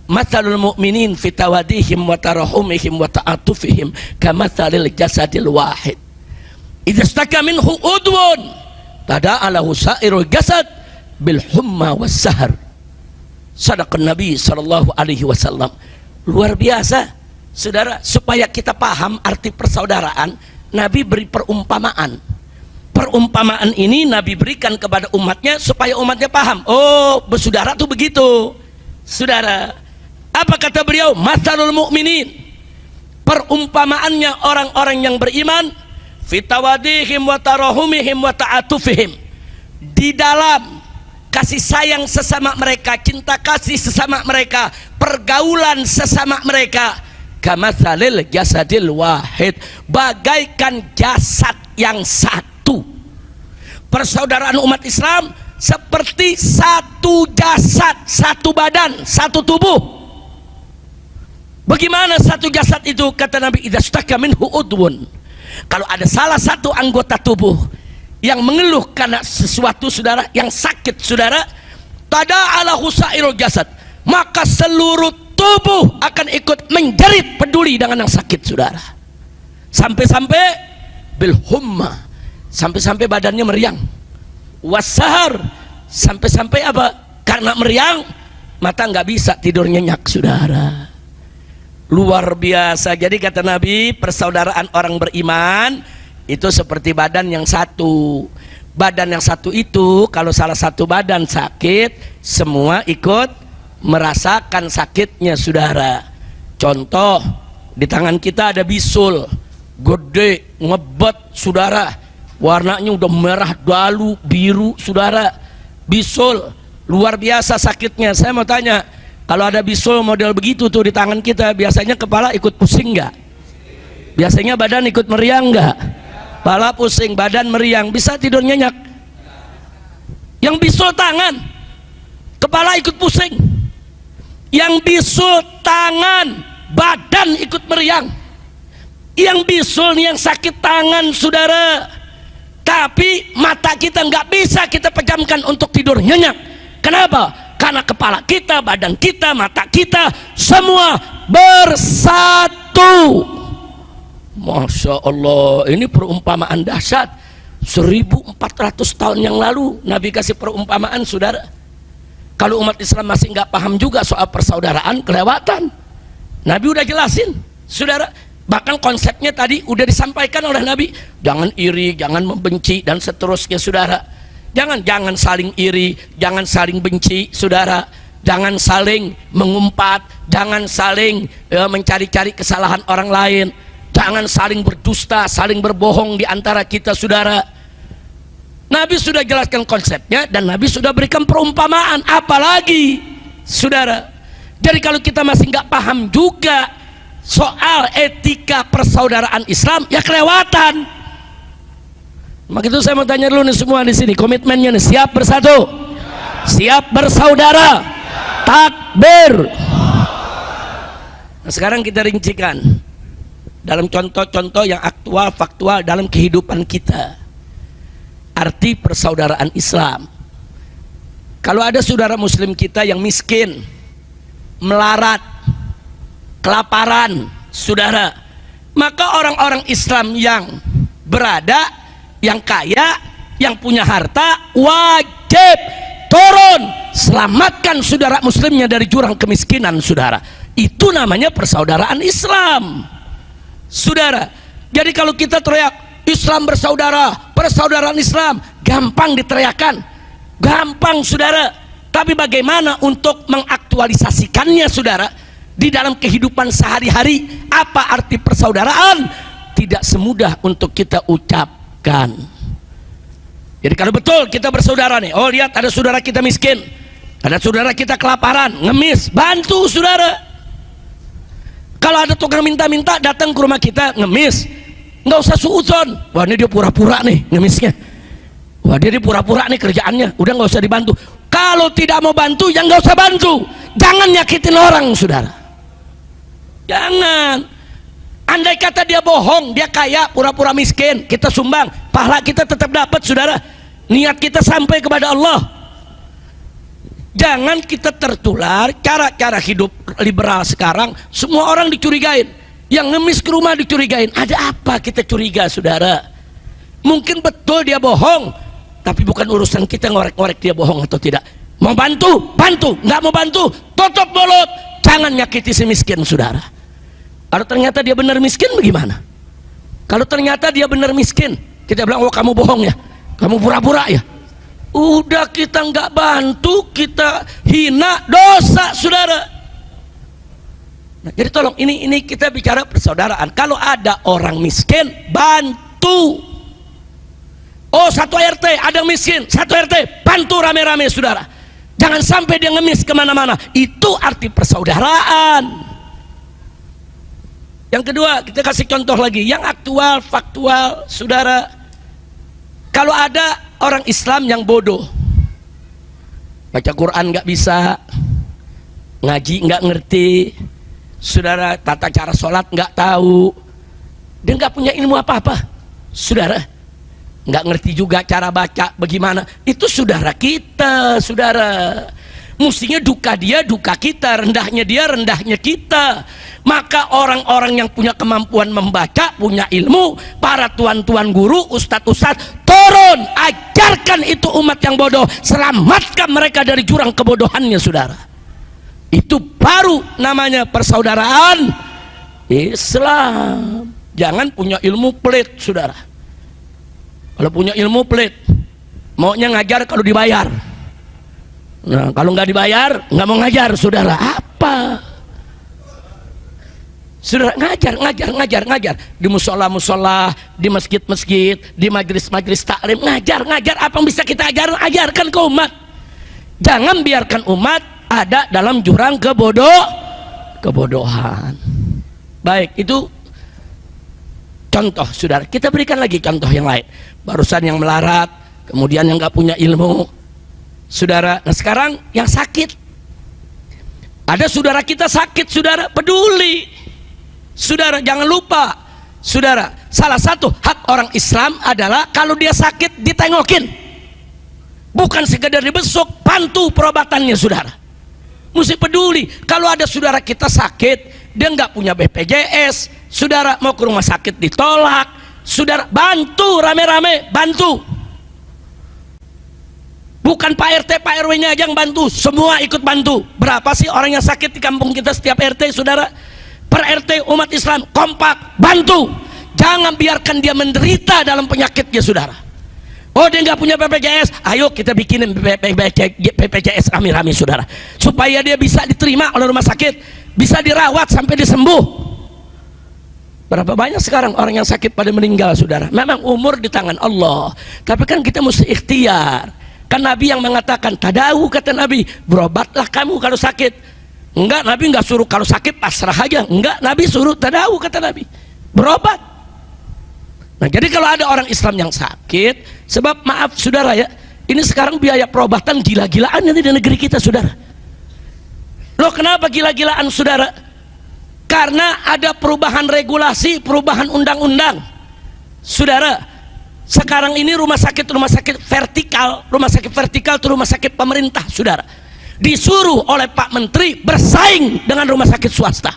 mathalul mu'minin fi tawadihim wa tarahumihim wa ta'atufihim kamathalil jasadil wahid idza istaka minhu udwun tada'a lahu sa'irul jasad bil humma was sahar. Sadaqan Nabi sallallahu alaihi wasallam. Luar biasa saudara. Supaya kita paham arti persaudaraan, Nabi beri perumpamaan. Perumpamaan ini Nabi berikan kepada umatnya supaya umatnya paham. Oh, bersaudara tuh begitu saudara. Apa kata beliau? Mathalul mu'minin, perumpamaannya orang-orang yang beriman, fitawadihim wa tarahumihim wa ta'atufihim, di dalam kasih sayang sesama mereka, cinta kasih sesama mereka, pergaulan sesama mereka, kamatsalil jasadil wahid, bagaikan jasad yang satu. Persaudaraan umat Islam seperti satu jasad, satu badan, satu tubuh. Bagaimana satu jasad itu? Kata Nabi, idza staka minhu udwun, kalau ada salah satu anggota tubuh yang mengeluh karena sesuatu saudara, yang sakit saudara, tada'ala husairul jasad, maka seluruh tubuh akan ikut menjerit peduli dengan yang sakit saudara. Sampai-sampai bil humma, sampai-sampai badannya meriang, wasahar, sampai-sampai apa? Karena meriang mata nggak bisa tidur nyenyak saudara. Luar biasa. Jadi kata Nabi, persaudaraan orang beriman itu seperti badan yang satu. Badan yang satu itu kalau salah satu badan sakit, semua ikut merasakan sakitnya saudara. Contoh, di tangan kita ada bisul gede, ngebet saudara, warnanya udah merah dalu biru saudara. Bisul luar biasa sakitnya. Saya mau tanya, kalau ada bisul model begitu tuh di tangan kita, biasanya kepala ikut pusing nggak? Biasanya badan ikut meriang nggak? Kepala pusing, badan meriang, bisa tidur nyenyak. Yang bisul tangan, kepala ikut pusing. Yang bisul tangan, badan ikut meriang. Yang bisul nih, yang sakit tangan saudara, tapi mata kita nggak bisa kita pejamkan untuk tidur nyenyak. Kenapa? Karena kepala kita, badan kita, mata kita semua bersatu. Masya Allah, ini perumpamaan dahsyat. 1400 tahun yang lalu Nabi kasih perumpamaan saudara. Kalau umat Islam masih nggak paham juga soal persaudaraan, kelewatan. Nabi udah jelasin saudara. Bahkan konsepnya tadi udah disampaikan oleh Nabi. Jangan iri, jangan membenci, dan seterusnya saudara. Jangan saling iri, jangan saling benci saudara, jangan saling mengumpat, jangan saling mencari-cari kesalahan orang lain, jangan saling berdusta, saling berbohong di antara kita saudara. Nabi sudah jelaskan konsepnya dan Nabi sudah berikan perumpamaan, apalagi saudara. Jadi kalau kita masih nggak paham juga soal etika persaudaraan Islam, ya kelewatan. Maka itu saya mau tanya dulu nih semua di sini, komitmennya nih, siap bersatu, siap bersaudara, takbir. Nah, sekarang kita rincikan dalam contoh-contoh yang aktual, faktual dalam kehidupan kita, arti persaudaraan Islam. Kalau ada saudara muslim kita yang miskin, melarat, kelaparan saudara, maka orang-orang Islam yang berada, yang kaya, yang punya harta, wajib turun selamatkan saudara muslimnya dari jurang kemiskinan saudara. Itu namanya persaudaraan Islam saudara. Jadi kalau kita teriak Islam bersaudara, persaudaraan Islam, gampang diteriakan, gampang saudara. Tapi bagaimana untuk mengaktualisasikannya saudara di dalam kehidupan sehari-hari? Apa arti persaudaraan? Tidak semudah untuk kita ucapkan. Jadi kalau betul kita bersaudara nih, oh lihat ada saudara kita miskin, ada saudara kita kelaparan, ngemis, bantu saudara. Kalau ada tukang minta-minta datang ke rumah kita ngemis, nggak usah suudzon, wah ini dia pura-pura nih ngemisnya, wah dia pura-pura nih kerjaannya, udah nggak usah dibantu. Kalau tidak mau bantu, ya nggak usah bantu. Jangan nyakitin orang saudara, jangan. Andai kata dia bohong, dia kaya, pura-pura miskin, kita sumbang, pahala kita tetap dapat saudara. Niat kita sampai kepada Allah. Jangan kita tertular cara-cara hidup liberal sekarang, semua orang dicurigain. Yang ngemis ke rumah dicurigain. Ada apa kita curiga saudara? Mungkin betul dia bohong, tapi bukan urusan kita ngorek-ngorek dia bohong atau tidak. Mau bantu, bantu. Nggak mau bantu, tutup mulut. Jangan nyakiti si miskin saudara. Kalau ternyata dia benar miskin bagaimana? Kalau ternyata dia benar miskin, kita bilang, oh kamu bohong ya, kamu pura-pura ya, udah kita nggak bantu, kita hina, dosa saudara. Nah, jadi tolong ini kita bicara persaudaraan. Kalau ada orang miskin, bantu. Oh satu RT ada miskin, satu RT bantu rame-rame saudara. Jangan sampai dia ngemis kemana-mana. Itu arti persaudaraan. Yang kedua, kita kasih contoh lagi yang aktual, faktual saudara. Kalau ada orang Islam yang bodoh, baca Quran nggak bisa, ngaji nggak ngerti saudara, tata cara sholat nggak tahu, dia nggak punya ilmu apa-apa saudara, nggak ngerti juga cara baca bagaimana, itu saudara kita saudara. Mestinya duka dia duka kita, rendahnya dia rendahnya kita. Maka orang-orang yang punya kemampuan membaca, punya ilmu, para tuan-tuan guru, ustadz-ustadz, turun, ajarkan itu umat yang bodoh, selamatkan mereka dari jurang kebodohannya saudara. Itu baru namanya persaudaraan Islam. Jangan punya ilmu pelit saudara. Kalau punya ilmu pelit, maunya ngajar kalau dibayar. Nah kalau nggak dibayar nggak mau ngajar saudara. Apa saudara? Ngajar di musola, di masjid, di majelis taklim, ngajar apa yang bisa kita ajarkan ke umat. Jangan biarkan umat ada dalam jurang kebodohan. Baik, itu contoh saudara. Kita berikan lagi contoh yang lain. Barusan yang melarat, kemudian yang nggak punya ilmu saudara. Nah sekarang yang sakit, ada saudara kita sakit saudara, peduli saudara. Jangan lupa saudara, salah satu hak orang Islam adalah kalau dia sakit ditengokin, bukan sekedar dibesuk, bantu perobatannya saudara. Mesti peduli. Kalau ada saudara kita sakit, dia nggak punya BPJS saudara, mau ke rumah sakit ditolak saudara, bantu rame-rame, bantu. Bukan Pak RT, Pak RW nya aja yang bantu, semua ikut bantu. Berapa sih orang yang sakit di kampung kita setiap RT saudara? Per RT umat Islam kompak bantu. Jangan biarkan dia menderita dalam penyakitnya saudara. Oh dia nggak punya BPJS, ayo kita bikinin BPJS rame-rame saudara, supaya dia bisa diterima oleh rumah sakit, bisa dirawat sampai disembuh. Berapa banyak sekarang orang yang sakit pada meninggal saudara? Memang umur di tangan Allah, tapi kan kita mesti ikhtiar. Kan Nabi yang mengatakan, tadawu kata Nabi, berobatlah kamu kalau sakit. Enggak, Nabi enggak suruh kalau sakit pasrah aja. Enggak, Nabi suruh tadawu kata Nabi, berobat. Nah jadi kalau ada orang Islam yang sakit, sebab maaf saudara ya, ini sekarang biaya perobatan gila-gilaan di negeri kita saudara. Loh kenapa gila-gilaan saudara? Karena ada perubahan regulasi, perubahan undang-undang saudara. Sekarang ini rumah sakit vertikal itu rumah sakit pemerintah saudara, disuruh oleh Pak Menteri bersaing dengan rumah sakit swasta.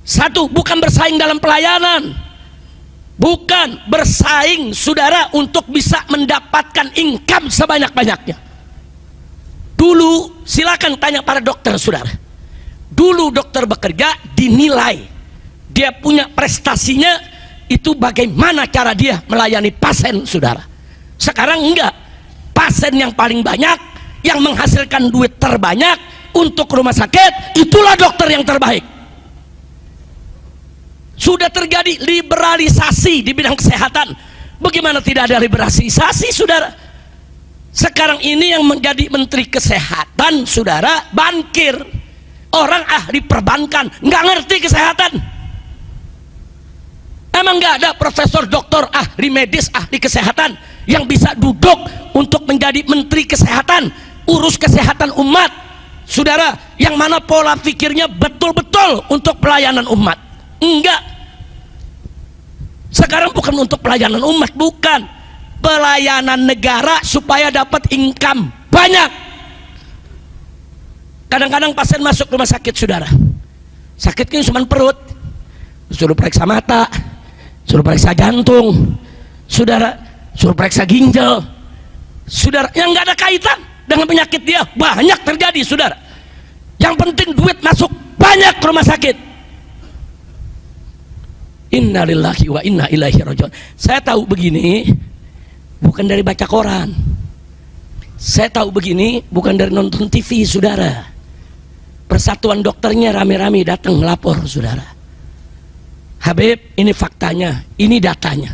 Satu, bukan bersaing dalam pelayanan, bukan bersaing saudara untuk bisa mendapatkan income sebanyak-banyaknya. Dulu silakan tanya para dokter saudara, dulu dokter bekerja dinilai, dia punya prestasinya itu bagaimana cara dia melayani pasien, saudara. Sekarang enggak, pasien yang paling banyak, yang menghasilkan duit terbanyak untuk rumah sakit, itulah dokter yang terbaik. Sudah terjadi liberalisasi di bidang kesehatan. Bagaimana tidak ada liberalisasi, saudara? Sekarang ini yang menjadi menteri kesehatan, saudara, bankir, orang ahli perbankan, nggak ngerti kesehatan. Emang nggak ada profesor, doktor, ahli medis, ahli kesehatan yang bisa duduk untuk menjadi menteri kesehatan, urus kesehatan umat, saudara, yang mana pola pikirnya betul-betul untuk pelayanan umat? Enggak. Sekarang bukan untuk pelayanan umat, bukan, pelayanan negara supaya dapat income banyak. Kadang-kadang pasien masuk rumah sakit, saudara, sakitnya cuma perut, suruh periksa mata, suruh periksa jantung, saudara, suruh periksa ginjal, saudara, yang nggak ada kaitan dengan penyakit dia banyak terjadi, saudara. Yang penting duit masuk banyak ke rumah sakit. Innalillahi wa inna ilaihi rajiun. Saya tahu begini bukan dari baca koran, saya tahu begini bukan dari nonton TV, saudara. Persatuan dokternya rame-rame datang melapor, saudara. Habib, ini faktanya, ini datanya.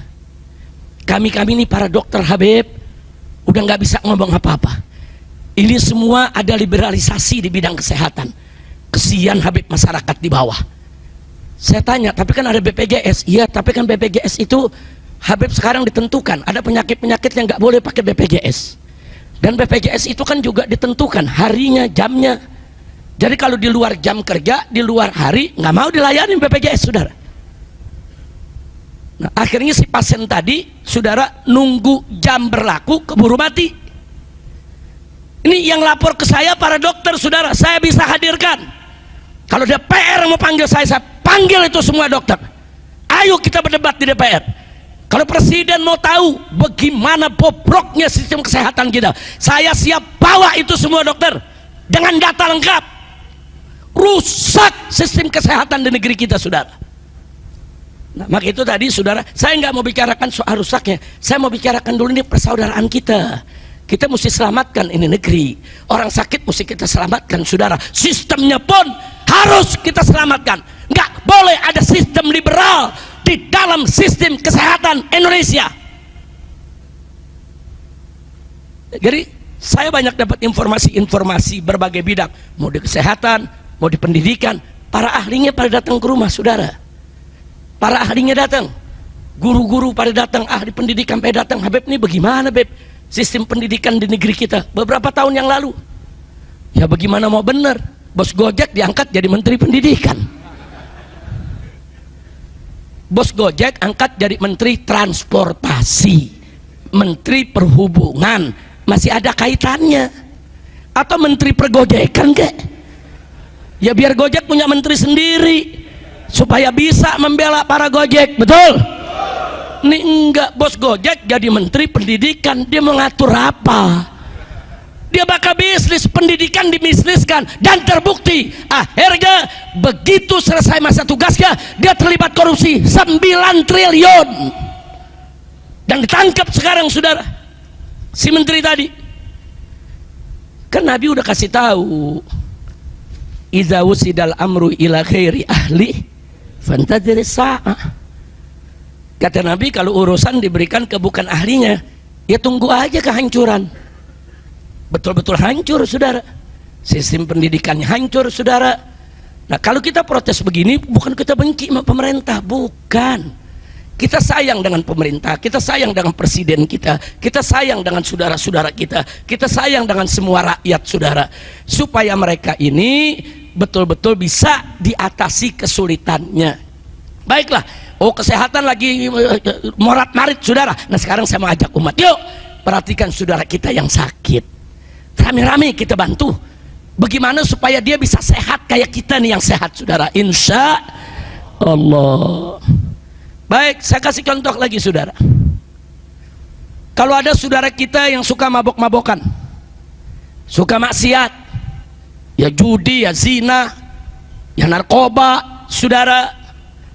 Kami ini para dokter, Habib, udah nggak bisa ngomong apa-apa. Ini semua ada liberalisasi di bidang kesehatan. Kesian, Habib, masyarakat di bawah. Saya tanya, tapi kan ada BPJS. Iya, tapi kan BPJS itu, Habib, sekarang ditentukan ada penyakit-penyakit yang nggak boleh pakai BPJS. Dan BPJS itu kan juga ditentukan harinya, jamnya. Jadi kalau di luar jam kerja, di luar hari, nggak mau dilayani BPJS, saudara. Nah, akhirnya si pasien tadi, saudara, nunggu jam berlaku, keburu mati. Ini yang lapor ke saya para dokter, saudara, saya bisa hadirkan. Kalau DPR mau panggil saya panggil itu semua dokter. Ayo kita berdebat di DPR. Kalau presiden mau tahu bagaimana bobroknya sistem kesehatan kita, saya siap bawa itu semua dokter dengan data lengkap. Rusak sistem kesehatan di negeri kita, saudara. Nah, maka itu tadi, saudara, saya nggak mau bicarakan soal rusaknya, saya mau bicarakan dulu ini persaudaraan kita. Kita mesti selamatkan ini negeri. Orang sakit mesti kita selamatkan, saudara. Sistemnya pun harus kita selamatkan. Nggak boleh ada sistem liberal di dalam sistem kesehatan Indonesia. Jadi saya banyak dapat informasi-informasi berbagai bidang, mau di kesehatan, mau di pendidikan. Para ahlinya pada datang ke rumah, saudara. Para ahlinya datang, guru-guru pada datang, ahli pendidikan pada datang. Habib, ini bagaimana, Beb, sistem pendidikan di negeri kita beberapa tahun yang lalu? Ya bagaimana mau benar, bos Gojek diangkat jadi menteri pendidikan, bos Gojek angkat jadi menteri transportasi, menteri perhubungan, masih ada kaitannya? Atau menteri pergojekan kek? Ya biar Gojek punya menteri sendiri supaya bisa membela para Gojek, betul? Ini enggak, bos Gojek jadi menteri pendidikan, dia mengatur apa? Dia bakal bisnis, pendidikan dimisliskan, dan terbukti akhirnya begitu selesai masa tugasnya dia terlibat korupsi 9 triliun dan ditangkap sekarang, saudara, si menteri tadi. Kan Nabi udah kasih tahu, idza wusidal amru ila ghairi ahli fantadhir sa'ah. Kata Nabi, kalau urusan diberikan ke bukan ahlinya, ya tunggu aja kehancuran. Betul-betul hancur, saudara. Sistem pendidikannya hancur, saudara. Nah, kalau kita protes begini, bukan kita benci sama pemerintah, bukan. Kita sayang dengan pemerintah, kita sayang dengan presiden kita sayang dengan saudara-saudara kita sayang dengan semua rakyat, saudara. Supaya mereka ini betul-betul bisa diatasi kesulitannya. Baiklah, oh kesehatan lagi morat-marit, saudara. Nah sekarang saya mau ajak umat, yuk perhatikan saudara kita yang sakit. Rame-rame kita bantu. Bagaimana supaya dia bisa sehat kayak kita nih yang sehat, saudara. Insya Allah. Baik, saya kasih contoh lagi, saudara. Kalau ada saudara kita yang suka mabok-mabokan, suka maksiat, ya judi, ya zina, ya narkoba, saudara,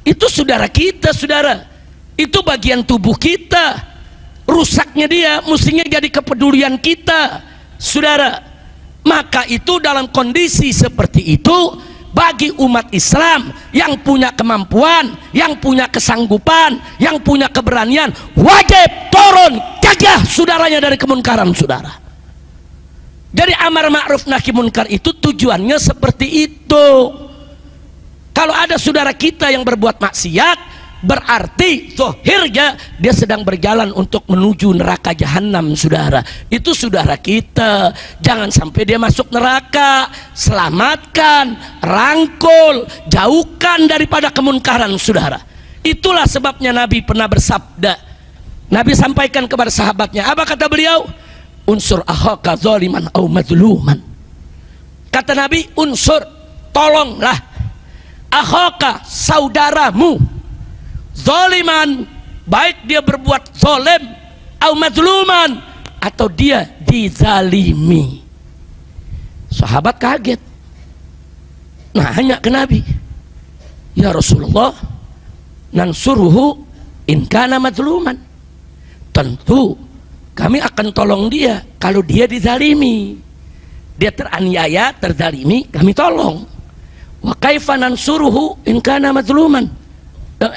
itu saudara kita, saudara. Itu bagian tubuh kita. Rusaknya dia mestinya jadi kepedulian kita, saudara. Maka itu dalam kondisi seperti itu, bagi umat Islam yang punya kemampuan, yang punya kesanggupan, yang punya keberanian, wajib turun cegah saudaranya dari kemunkaran, saudara. Jadi amar ma'ruf nahi munkar itu tujuannya seperti itu. Kalau ada saudara kita yang berbuat maksiat, berarti zahirnya dia sedang berjalan untuk menuju neraka jahanam, saudara. Itu saudara kita, jangan sampai dia masuk neraka. Selamatkan, rangkul, jauhkan daripada kemunkaran, saudara. Itulah sebabnya Nabi pernah bersabda. Nabi sampaikan kepada sahabatnya, apa kata beliau? Unsur akhaka zaliman au mazluman. Kata Nabi, unsur, tolonglah akhaka, saudaramu, zaliman, baik dia berbuat zalim, au mazluman, atau dia dizalimi. Sahabat kaget, nanya ke Nabi, ya Rasulullah, nansuruhu in kana mazluman. Tentu kami akan tolong dia kalau dia dizalimi. Dia teraniaya, terzalimi, kami tolong. Wa kaifa nansuruhu in kana mazluman,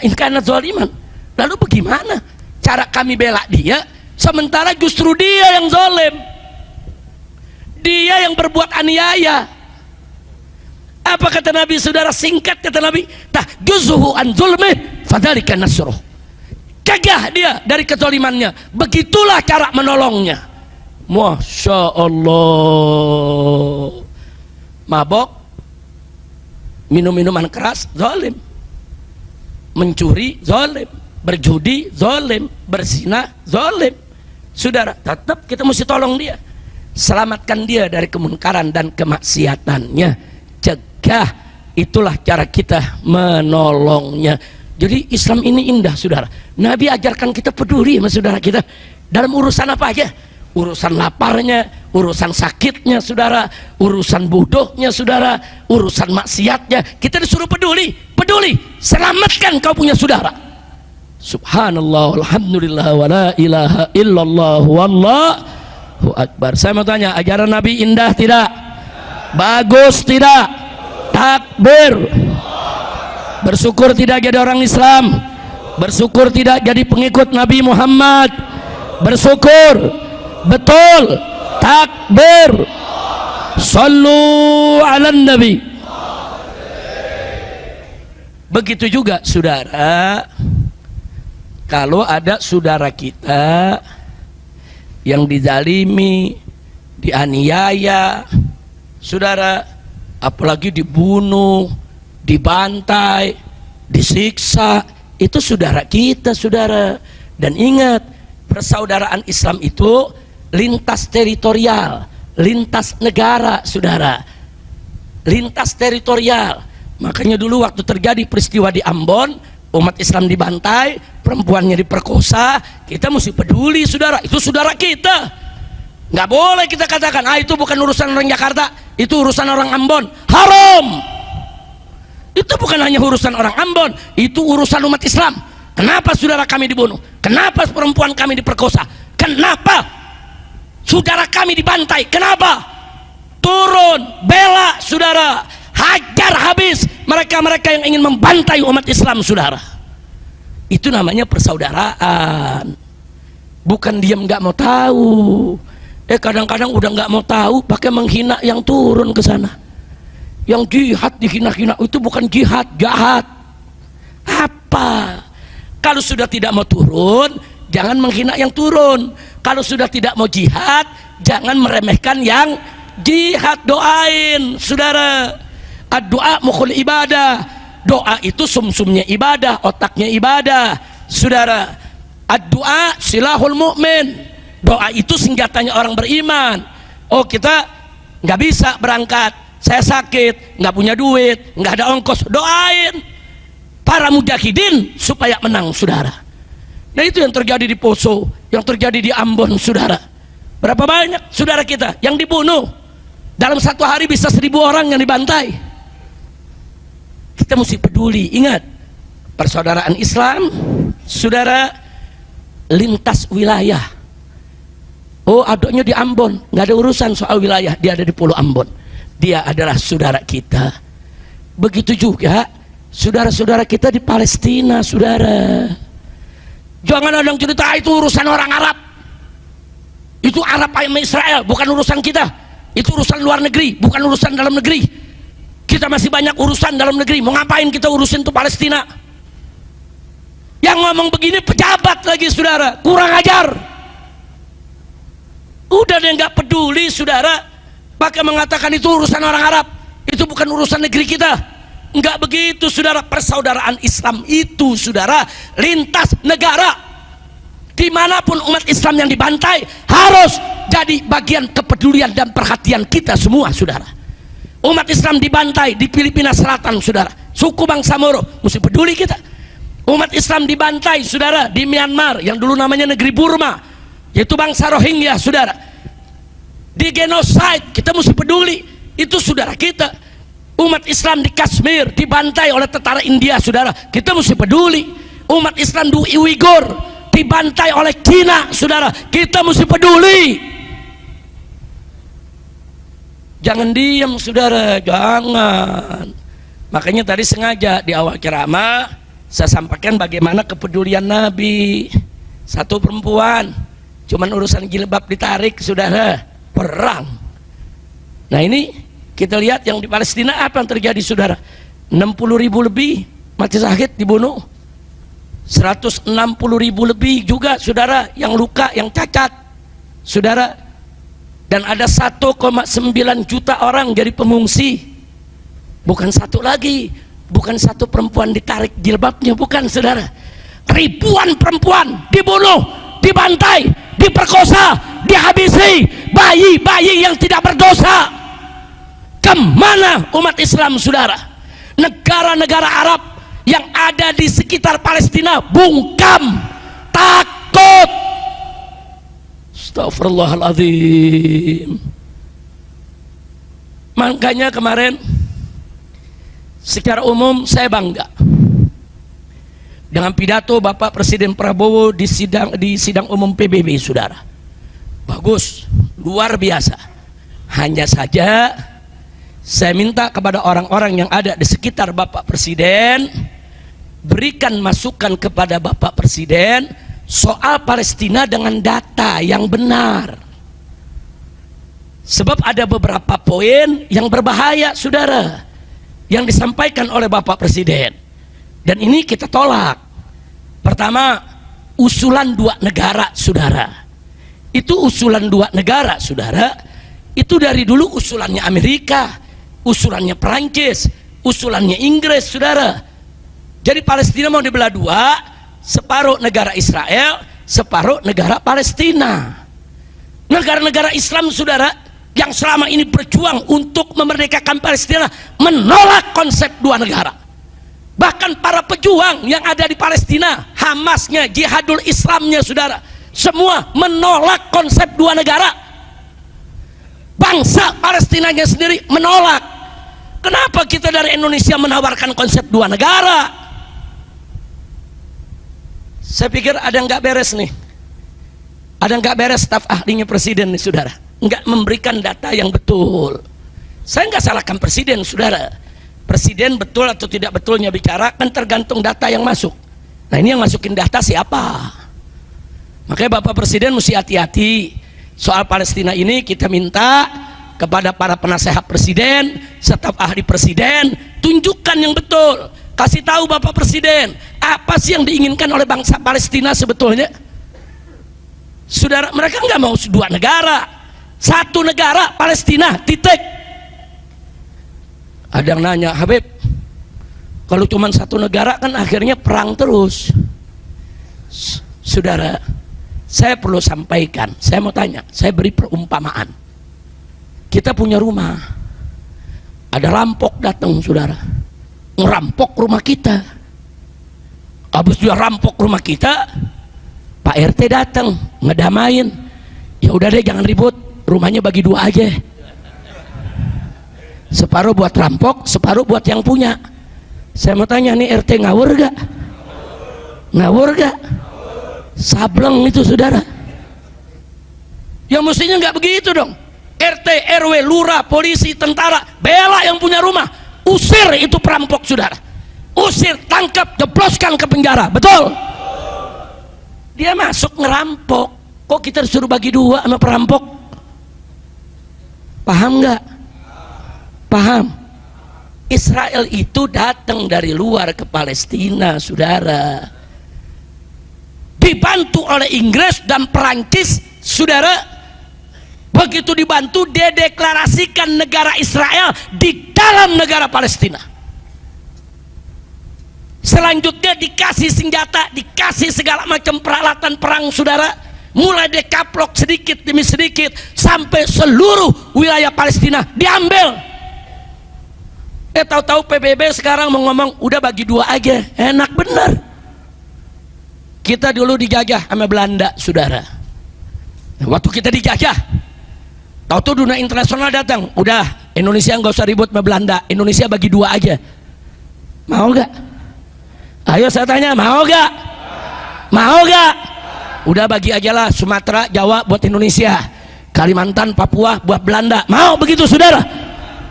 in kana zaliman. Lalu bagaimana cara kami bela dia sementara justru dia yang zalim, dia yang berbuat aniaya? Apa kata Nabi, saudara? Singkat kata Nabi, tahjuzuhu an zulmih fadzalika nasruh. Cegah dia dari kezalimannya, begitulah cara menolongnya. Masya Allah. Mabok, minum minuman keras, zalim. Mencuri, zalim. Berjudi, zalim. Berzina, zalim. Saudara, tetap kita mesti tolong dia, selamatkan dia dari kemunkaran dan kemaksiatannya. Cegah, itulah cara kita menolongnya. Jadi Islam ini indah, saudara. Nabi ajarkan kita peduli sama saudara kita dalam urusan apa aja. Urusan laparnya, urusan sakitnya, saudara, urusan bodohnya, saudara, urusan maksiatnya, kita disuruh peduli. Peduli, selamatkan kau punya saudara. Subhanallah, alhamdulillah, wa la ilaha illallah, wallahu akbar. Saya mau tanya, ajaran Nabi indah tidak? Bagus tidak? Takbir. Bersyukur tidak jadi orang Islam, bersyukur tidak jadi pengikut Nabi Muhammad, bersyukur betul. Takbir. Sallu ala Nabi. Begitu juga saudara, kalau ada saudara kita yang dizalimi, dianiaya, saudara, apalagi dibunuh, dibantai, disiksa, itu saudara kita, saudara. Dan ingat, persaudaraan Islam itu lintas teritorial, lintas negara, saudara. Lintas teritorial. Makanya dulu waktu terjadi peristiwa di Ambon, umat Islam dibantai, perempuannya diperkosa, kita mesti peduli, saudara. Itu saudara kita. Nggak boleh kita katakan, itu bukan urusan orang Jakarta, itu urusan orang Ambon. Haram. Itu bukan hanya urusan orang Ambon, itu urusan umat Islam. Kenapa saudara kami dibunuh? Kenapa perempuan kami diperkosa? Kenapa saudara kami dibantai? Kenapa? Turun, bela saudara, hajar habis mereka-mereka yang ingin membantai umat Islam, saudara. Itu namanya persaudaraan. Bukan diam nggak mau tahu. Kadang-kadang udah nggak mau tahu, pakai menghina yang turun ke sana. Yang jihad dihina-hina itu bukan jihad, jahat. Apa? Kalau sudah tidak mau turun, jangan menghina yang turun. Kalau sudah tidak mau jihad, jangan meremehkan yang jihad. Doain, saudara. Ad-doa mukhul ibadah. Doa itu sumsumnya ibadah, otaknya ibadah, saudara. Ad-doa silahul mu'min. Doa itu senjatanya orang beriman. Oh, kita nggak bisa berangkat, saya sakit, nggak punya duit, nggak ada ongkos, doain para mujahidin supaya menang, saudara. Nah, itu yang terjadi di Poso, yang terjadi di Ambon, saudara. Berapa banyak saudara kita yang dibunuh? Dalam satu hari bisa 1000 orang yang dibantai. Kita mesti peduli. Ingat, persaudaraan Islam saudara, lintas wilayah. Oh, adanya di Ambon, nggak ada urusan soal wilayah, dia ada di Pulau Ambon, dia adalah saudara kita. Begitu juga saudara-saudara kita di Palestina, saudara. Jangan ada yang cerita itu urusan orang Arab, itu Arab sama Israel, bukan urusan kita. Itu urusan luar negeri, bukan urusan dalam negeri. Kita masih banyak urusan dalam negeri, mau ngapain kita urusin tuh Palestina? Yang ngomong begini pejabat lagi, saudara, kurang ajar. Udah dia nggak peduli, saudara, pakai mengatakan itu urusan orang Arab, itu bukan urusan negeri kita. Nggak begitu, saudara. Persaudaraan Islam itu, saudara, lintas negara. Dimanapun umat Islam yang dibantai harus jadi bagian kepedulian dan perhatian kita semua, saudara. Umat Islam dibantai di Filipina Selatan, saudara, suku bangsa Moro, mesti peduli kita. Umat Islam dibantai, saudara, di Myanmar yang dulu namanya negeri Burma, yaitu bangsa Rohingya, saudara, di genosid, kita mesti peduli, itu saudara kita. Umat Islam di Kashmir dibantai oleh tentara India, saudara, kita mesti peduli. Umat Islam di Uyghur dibantai oleh Cina, saudara, kita mesti peduli. Jangan diam, saudara, jangan. Makanya tadi sengaja di awal ceramah saya sampaikan bagaimana kepedulian Nabi. Satu perempuan, cuman urusan jilbab ditarik, saudara, perang. Nah ini kita lihat yang di Palestina apa yang terjadi, saudara. 60.000 lebih mati syahid, dibunuh. 160.000 lebih juga, saudara, yang luka, yang cacat, saudara. Dan ada 1,9 juta orang jadi pengungsi. Bukan satu lagi, bukan satu perempuan ditarik jilbabnya, bukan, saudara. Ribuan perempuan dibunuh, dibantai, diperkosa, dihabisi, bayi-bayi yang tidak berdosa. Kemana umat Islam, saudara? Negara-negara Arab yang ada di sekitar Palestina bungkam, takut. Astagfirullahaladzim. Makanya kemarin secara umum saya bangga dengan pidato Bapak Presiden Prabowo di sidang umum PBB, saudara. Bagus, luar biasa. Hanya saja saya minta kepada orang-orang yang ada di sekitar Bapak Presiden, berikan masukan kepada Bapak Presiden soal Palestina dengan data yang benar. Sebab ada beberapa poin yang berbahaya, saudara, yang disampaikan oleh Bapak Presiden, dan ini kita tolak. Pertama, usulan dua negara, saudara. Itu usulan dua negara, saudara, itu dari dulu usulannya Amerika, usulannya Perancis, usulannya Inggris, saudara. Jadi Palestina mau dibelah dua, separuh negara Israel, separuh negara Palestina. Negara-negara Islam, saudara, yang selama ini berjuang untuk memerdekakan Palestina menolak konsep dua negara. Bahkan para pejuang yang ada di Palestina, Hamasnya, Jihadul Islamnya, saudara, semua menolak konsep dua negara. Bangsa Palestinanya sendiri menolak. Kenapa kita dari Indonesia menawarkan konsep dua negara? Saya pikir ada yang nggak beres nih. Ada yang nggak beres staf ahlinya presiden nih, saudara. Nggak memberikan data yang betul. Saya nggak salahkan presiden, saudara. Presiden betul atau tidak betulnya bicara kan tergantung data yang masuk. Nah ini yang masukin data siapa? Makanya Bapak Presiden mesti hati-hati soal Palestina ini. Kita minta kepada para penasehat presiden, staf ahli presiden, tunjukkan yang betul. Kasih tahu Bapak Presiden, apa sih yang diinginkan oleh bangsa Palestina sebetulnya? Saudara, mereka nggak mau dua negara, satu negara Palestina, titik. Ada yang nanya, Habib, kalau cuma satu negara kan akhirnya perang terus. Saudara, saya perlu sampaikan, saya mau tanya, saya beri perumpamaan. Kita punya rumah, ada rampok datang, saudara, ngerampok rumah kita. Habis dia rampok rumah kita, Pak RT datang ngedamain. Ya udah deh, jangan ribut, rumahnya bagi dua aja, separuh buat rampok, separuh buat yang punya. Saya mau tanya nih, RT ngawur gak? Ngawur gak? Sableng itu saudara. Yang mestinya nggak begitu dong. RT, RW, lurah, polisi, tentara bela yang punya rumah, usir itu perampok saudara, usir, tangkap, jebloskan ke penjara. Betul? Dia masuk ngerampok, kok kita disuruh bagi dua sama perampok? Paham nggak? Paham? Israel itu datang dari luar ke Palestina saudara, dibantu oleh Inggris dan Perancis saudara. Begitu dibantu, dia deklarasikan negara Israel di dalam negara Palestina. Selanjutnya dikasih senjata, dikasih segala macam peralatan perang saudara, mulai dekaplok sedikit demi sedikit sampai seluruh wilayah Palestina diambil. Tahu-tahu PBB sekarang mau ngomong udah bagi dua aja, enak bener. Kita dulu dijajah sama Belanda saudara. Waktu kita dijajah, tahu-tahu dunia internasional datang, udah Indonesia nggak usah ribut sama Belanda, Indonesia bagi dua aja. Mau gak? Ayo saya tanya, mau gak? Mau gak? Udah bagi aja lah, Sumatera, Jawa buat Indonesia, Kalimantan, Papua buat Belanda. Mau begitu saudara?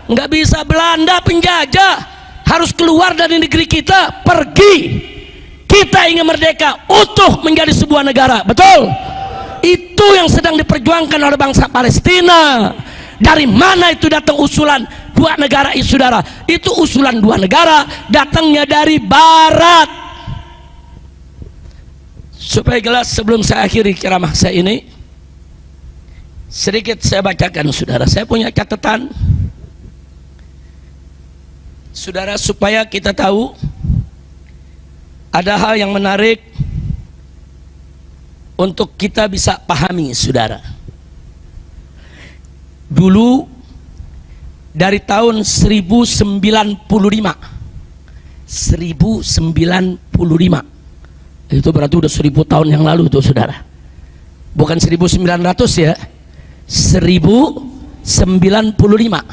Nggak bisa, Belanda penjajah, harus keluar dari negeri kita, pergi. Kita ingin merdeka, utuh menjadi sebuah negara. Betul? Itu yang sedang diperjuangkan oleh bangsa Palestina. Dari mana itu datang usulan dua negara itu saudara? Itu usulan dua negara datangnya dari barat. Supaya jelas sebelum saya akhiri ceramah saya ini, sedikit saya bacakan saudara. Saya punya catatan saudara, supaya kita tahu ada hal yang menarik untuk kita bisa pahami saudara. Dulu dari tahun 1095 itu berarti udah 1000 tahun yang lalu tuh saudara, bukan 1900 ya, 1095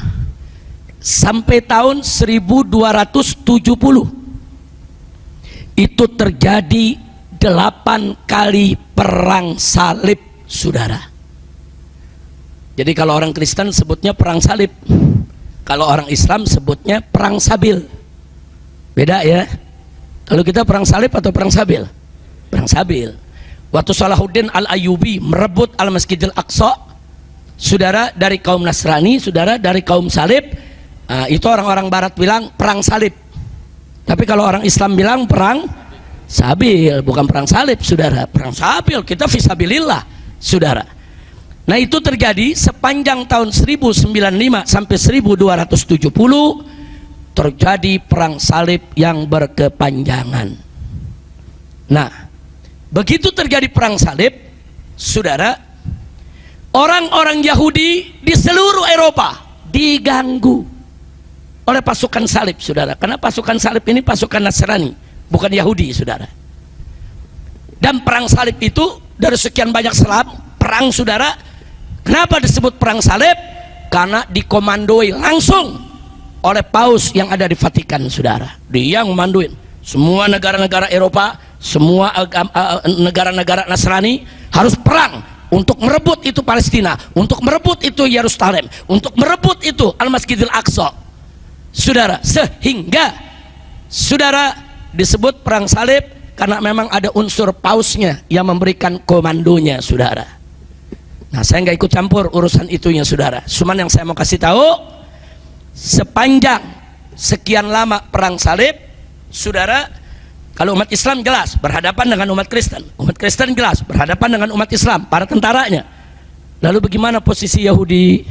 sampai tahun 1270 itu terjadi 8 kali perang salib saudara. Jadi kalau orang Kristen sebutnya perang salib, kalau orang Islam sebutnya perang sabil. Beda ya. Kalau kita perang salib atau perang sabil? Perang sabil. Waktu Salahuddin Al-Ayyubi merebut Al-Masjidil Aqsa saudara, dari kaum Nasrani saudara, dari kaum salib, itu orang-orang barat bilang perang salib. Tapi kalau orang Islam bilang perang sabil, bukan perang salib saudara. Perang sabil, kita fisabilillah saudara. Nah itu terjadi sepanjang tahun 1095 sampai 1270 terjadi perang salib yang berkepanjangan. Nah begitu terjadi perang salib saudara, orang-orang Yahudi di seluruh Eropa diganggu oleh pasukan salib saudara, karena pasukan salib ini pasukan Nasrani, bukan Yahudi saudara. Dan perang salib itu dari sekian banyak perang saudara, kenapa disebut perang salib? Karena dikomandoi langsung oleh paus yang ada di Vatikan saudara. Dia yang memanduin semua negara-negara Eropa, semua negara-negara Nasrani harus perang untuk merebut itu Palestina, untuk merebut itu Yerusalem, untuk merebut itu Al-Masjidil Aqsa saudara. Sehingga saudara disebut perang salib karena memang ada unsur pausnya yang memberikan komandonya saudara. Nah saya nggak ikut campur urusan itunya saudara, cuman yang saya mau kasih tahu, sepanjang sekian lama perang salib saudara, kalau umat Islam jelas berhadapan dengan umat Kristen, umat Kristen jelas berhadapan dengan umat Islam, para tentaranya. Lalu bagaimana posisi Yahudi?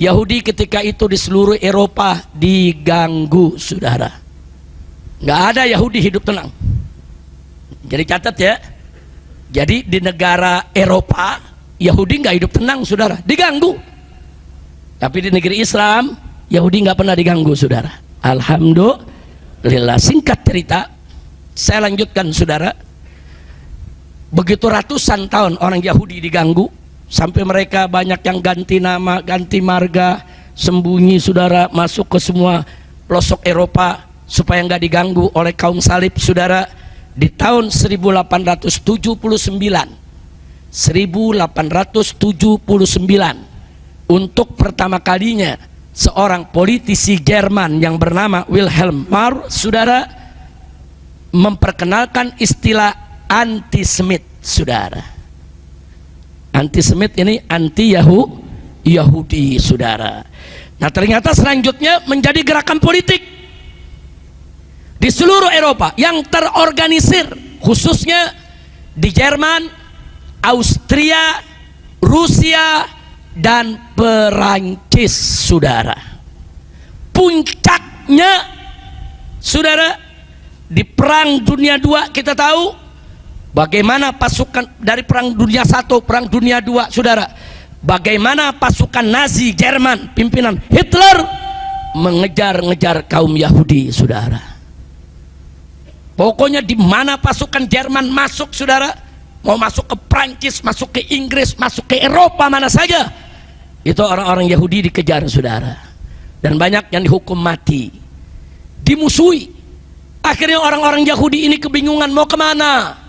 Yahudi ketika itu di seluruh Eropa diganggu saudara. Nggak ada Yahudi hidup tenang. Jadi catat ya, jadi di negara Eropa Yahudi nggak hidup tenang saudara, diganggu. Tapi di negeri Islam Yahudi nggak pernah diganggu saudara, alhamdulillah. Singkat cerita saya lanjutkan saudara, begitu ratusan tahun orang Yahudi diganggu sampai mereka banyak yang ganti nama, ganti marga, sembunyi saudara, masuk ke semua pelosok Eropa supaya nggak diganggu oleh kaum salib saudara. di tahun 1879 untuk pertama kalinya seorang politisi Jerman yang bernama Wilhelm Marr, saudara, memperkenalkan istilah antisemit, saudara. Antisemit ini anti Yahudi, saudara. Nah, ternyata selanjutnya menjadi gerakan politik di seluruh Eropa yang terorganisir, khususnya di Jerman, Austria, Rusia, dan Perancis, saudara. Puncaknya, saudara, di Perang Dunia II kita tahu bagaimana pasukan dari Perang Dunia I, Perang Dunia II, saudara, bagaimana pasukan Nazi Jerman pimpinan Hitler mengejar-ngejar kaum Yahudi, saudara. Pokoknya di mana pasukan Jerman masuk, saudara, mau masuk ke Prancis, masuk ke Inggris, masuk ke Eropa mana saja, itu orang-orang Yahudi dikejar, saudara, dan banyak yang dihukum mati, dimusuhi. Akhirnya orang-orang Yahudi ini kebingungan mau kemana.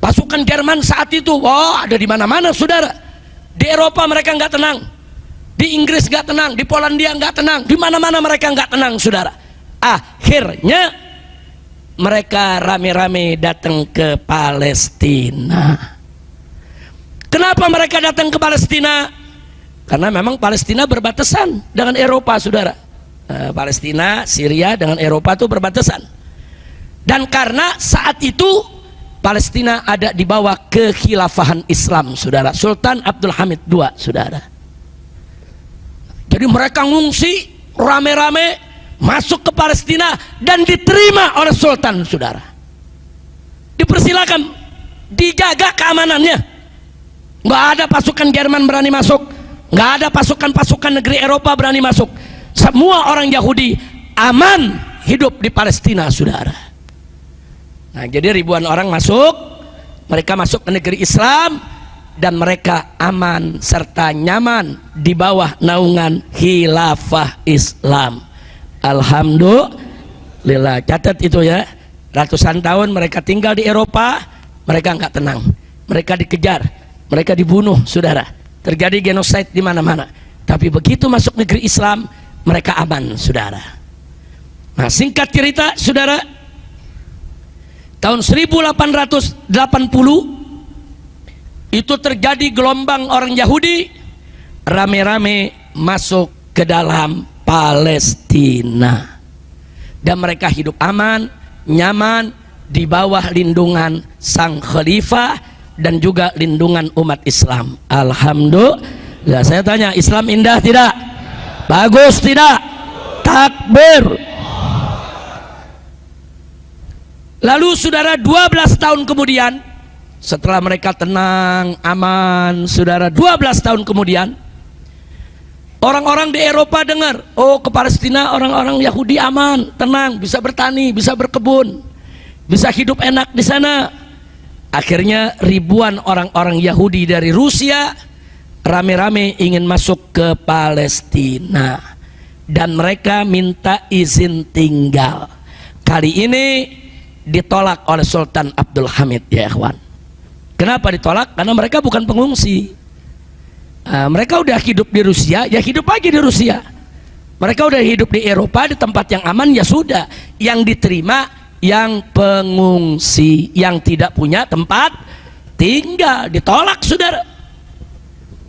Pasukan Jerman saat itu, ada di mana-mana, saudara. Di Eropa mereka nggak tenang, di Inggris nggak tenang, di Polandia nggak tenang, di mana-mana mereka nggak tenang, saudara. Akhirnya mereka rame-rame datang ke Palestina. Kenapa mereka datang ke Palestina? Karena memang Palestina berbatasan dengan Eropa, saudara. Palestina, Syria dengan Eropa itu berbatasan. Dan karena saat itu Palestina ada di bawah kekhilafahan Islam, saudara, Sultan Abdul Hamid II, saudara. Jadi mereka ngungsi rame-rame masuk ke Palestina dan diterima oleh Sultan, saudara. Dipersilakan, dijaga keamanannya. Nggak ada pasukan Jerman berani masuk, nggak ada pasukan-pasukan negeri Eropa berani masuk. Semua orang Yahudi aman hidup di Palestina, saudara. Nah, jadi ribuan orang masuk, mereka masuk ke negeri Islam dan mereka aman serta nyaman di bawah naungan khilafah Islam. Alhamdulillah. Catat itu ya, ratusan tahun mereka tinggal di Eropa, mereka nggak tenang, mereka dikejar, mereka dibunuh, saudara, terjadi genosida di mana-mana. Tapi begitu masuk negeri Islam, mereka aman, saudara. Nah, singkat cerita, saudara, tahun 1880 itu terjadi gelombang orang Yahudi rame-rame masuk ke dalam Palestina, dan mereka hidup aman, nyaman di bawah lindungan sang khalifah dan juga lindungan umat Islam. Alhamdulillah. Saya tanya, Islam indah tidak? Bagus tidak? Takbir. Lalu saudara, 12 tahun kemudian, setelah mereka tenang, aman, saudara, 12 tahun kemudian orang-orang di Eropa dengar, oh, ke Palestina orang-orang Yahudi aman, tenang, bisa bertani, bisa berkebun, bisa hidup enak di sana. Akhirnya ribuan orang-orang Yahudi dari Rusia rame-rame ingin masuk ke Palestina dan mereka minta izin tinggal. Kali ini ditolak oleh Sultan Abdul Hamid, ya ikhwan. Kenapa ditolak? Karena mereka bukan pengungsi. Mereka udah hidup di Rusia, ya hidup aja di Rusia. Mereka udah hidup di Eropa di tempat yang aman, ya sudah. Yang diterima yang pengungsi, yang tidak punya tempat tinggal, ditolak, saudara.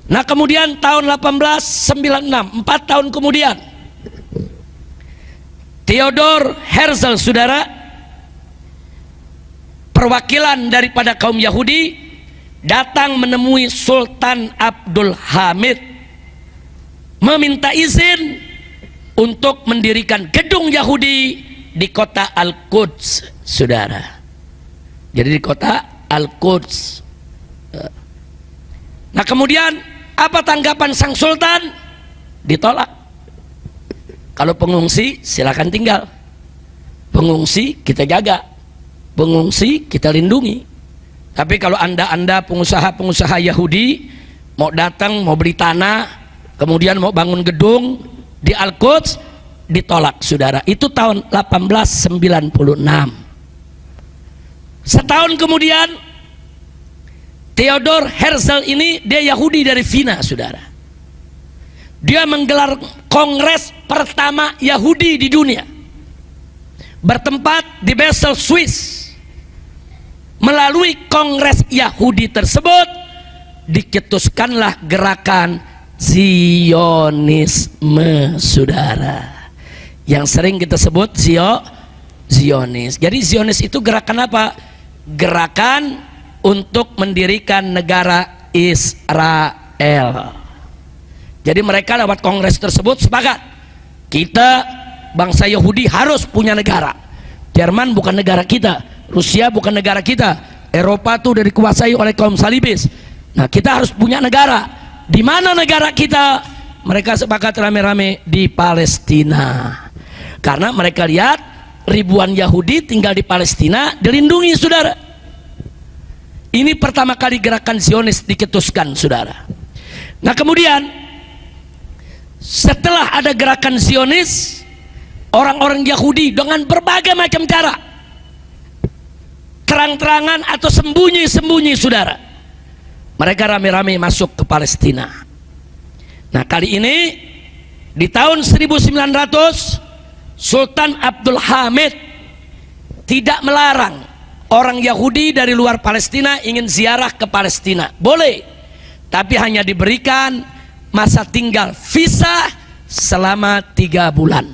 Nah, kemudian tahun 1896, 4 tahun kemudian, Theodor Herzl, saudara, perwakilan daripada kaum Yahudi, datang menemui Sultan Abdul Hamid, meminta izin untuk mendirikan gedung Yahudi di kota Al-Quds, saudara. Jadi di kota Al-Quds. Nah, kemudian apa tanggapan sang sultan? Ditolak. Kalau pengungsi silakan tinggal, pengungsi kita jaga, pengungsi kita lindungi. Tapi kalau anda pengusaha-pengusaha Yahudi mau datang, mau beli tanah, kemudian mau bangun gedung di Al-Quds, ditolak, saudara. Itu tahun 1896. Setahun kemudian Theodor Herzl ini, dia Yahudi dari Vina, saudara. Dia menggelar kongres pertama Yahudi di dunia, bertempat di Basel, Swiss. Melalui kongres Yahudi tersebut diketuskanlah gerakan Zionisme, saudara, yang sering kita sebut Zionis. Jadi Zionis itu gerakan apa? Gerakan untuk mendirikan negara Israel. Jadi mereka lewat kongres tersebut sepakat, kita bangsa Yahudi harus punya negara. Jerman bukan negara kita, Rusia bukan negara kita, Eropa itu sudah dikuasai oleh kaum salibis. Nah, kita harus punya negara. Di mana negara kita? Mereka sepakat rame-rame di Palestina, karena mereka lihat ribuan Yahudi tinggal di Palestina dilindungi, saudara. Ini pertama kali gerakan Zionis diketuskan, saudara. Nah, kemudian setelah ada gerakan Zionis, orang-orang Yahudi dengan berbagai macam cara, terang-terangan atau sembunyi-sembunyi, saudara, mereka rame-rame masuk ke Palestina. Nah, kali ini di tahun 1900 Sultan Abdul Hamid tidak melarang orang Yahudi dari luar Palestina ingin ziarah ke Palestina. Boleh, tapi hanya diberikan masa tinggal visa selama 3 bulan.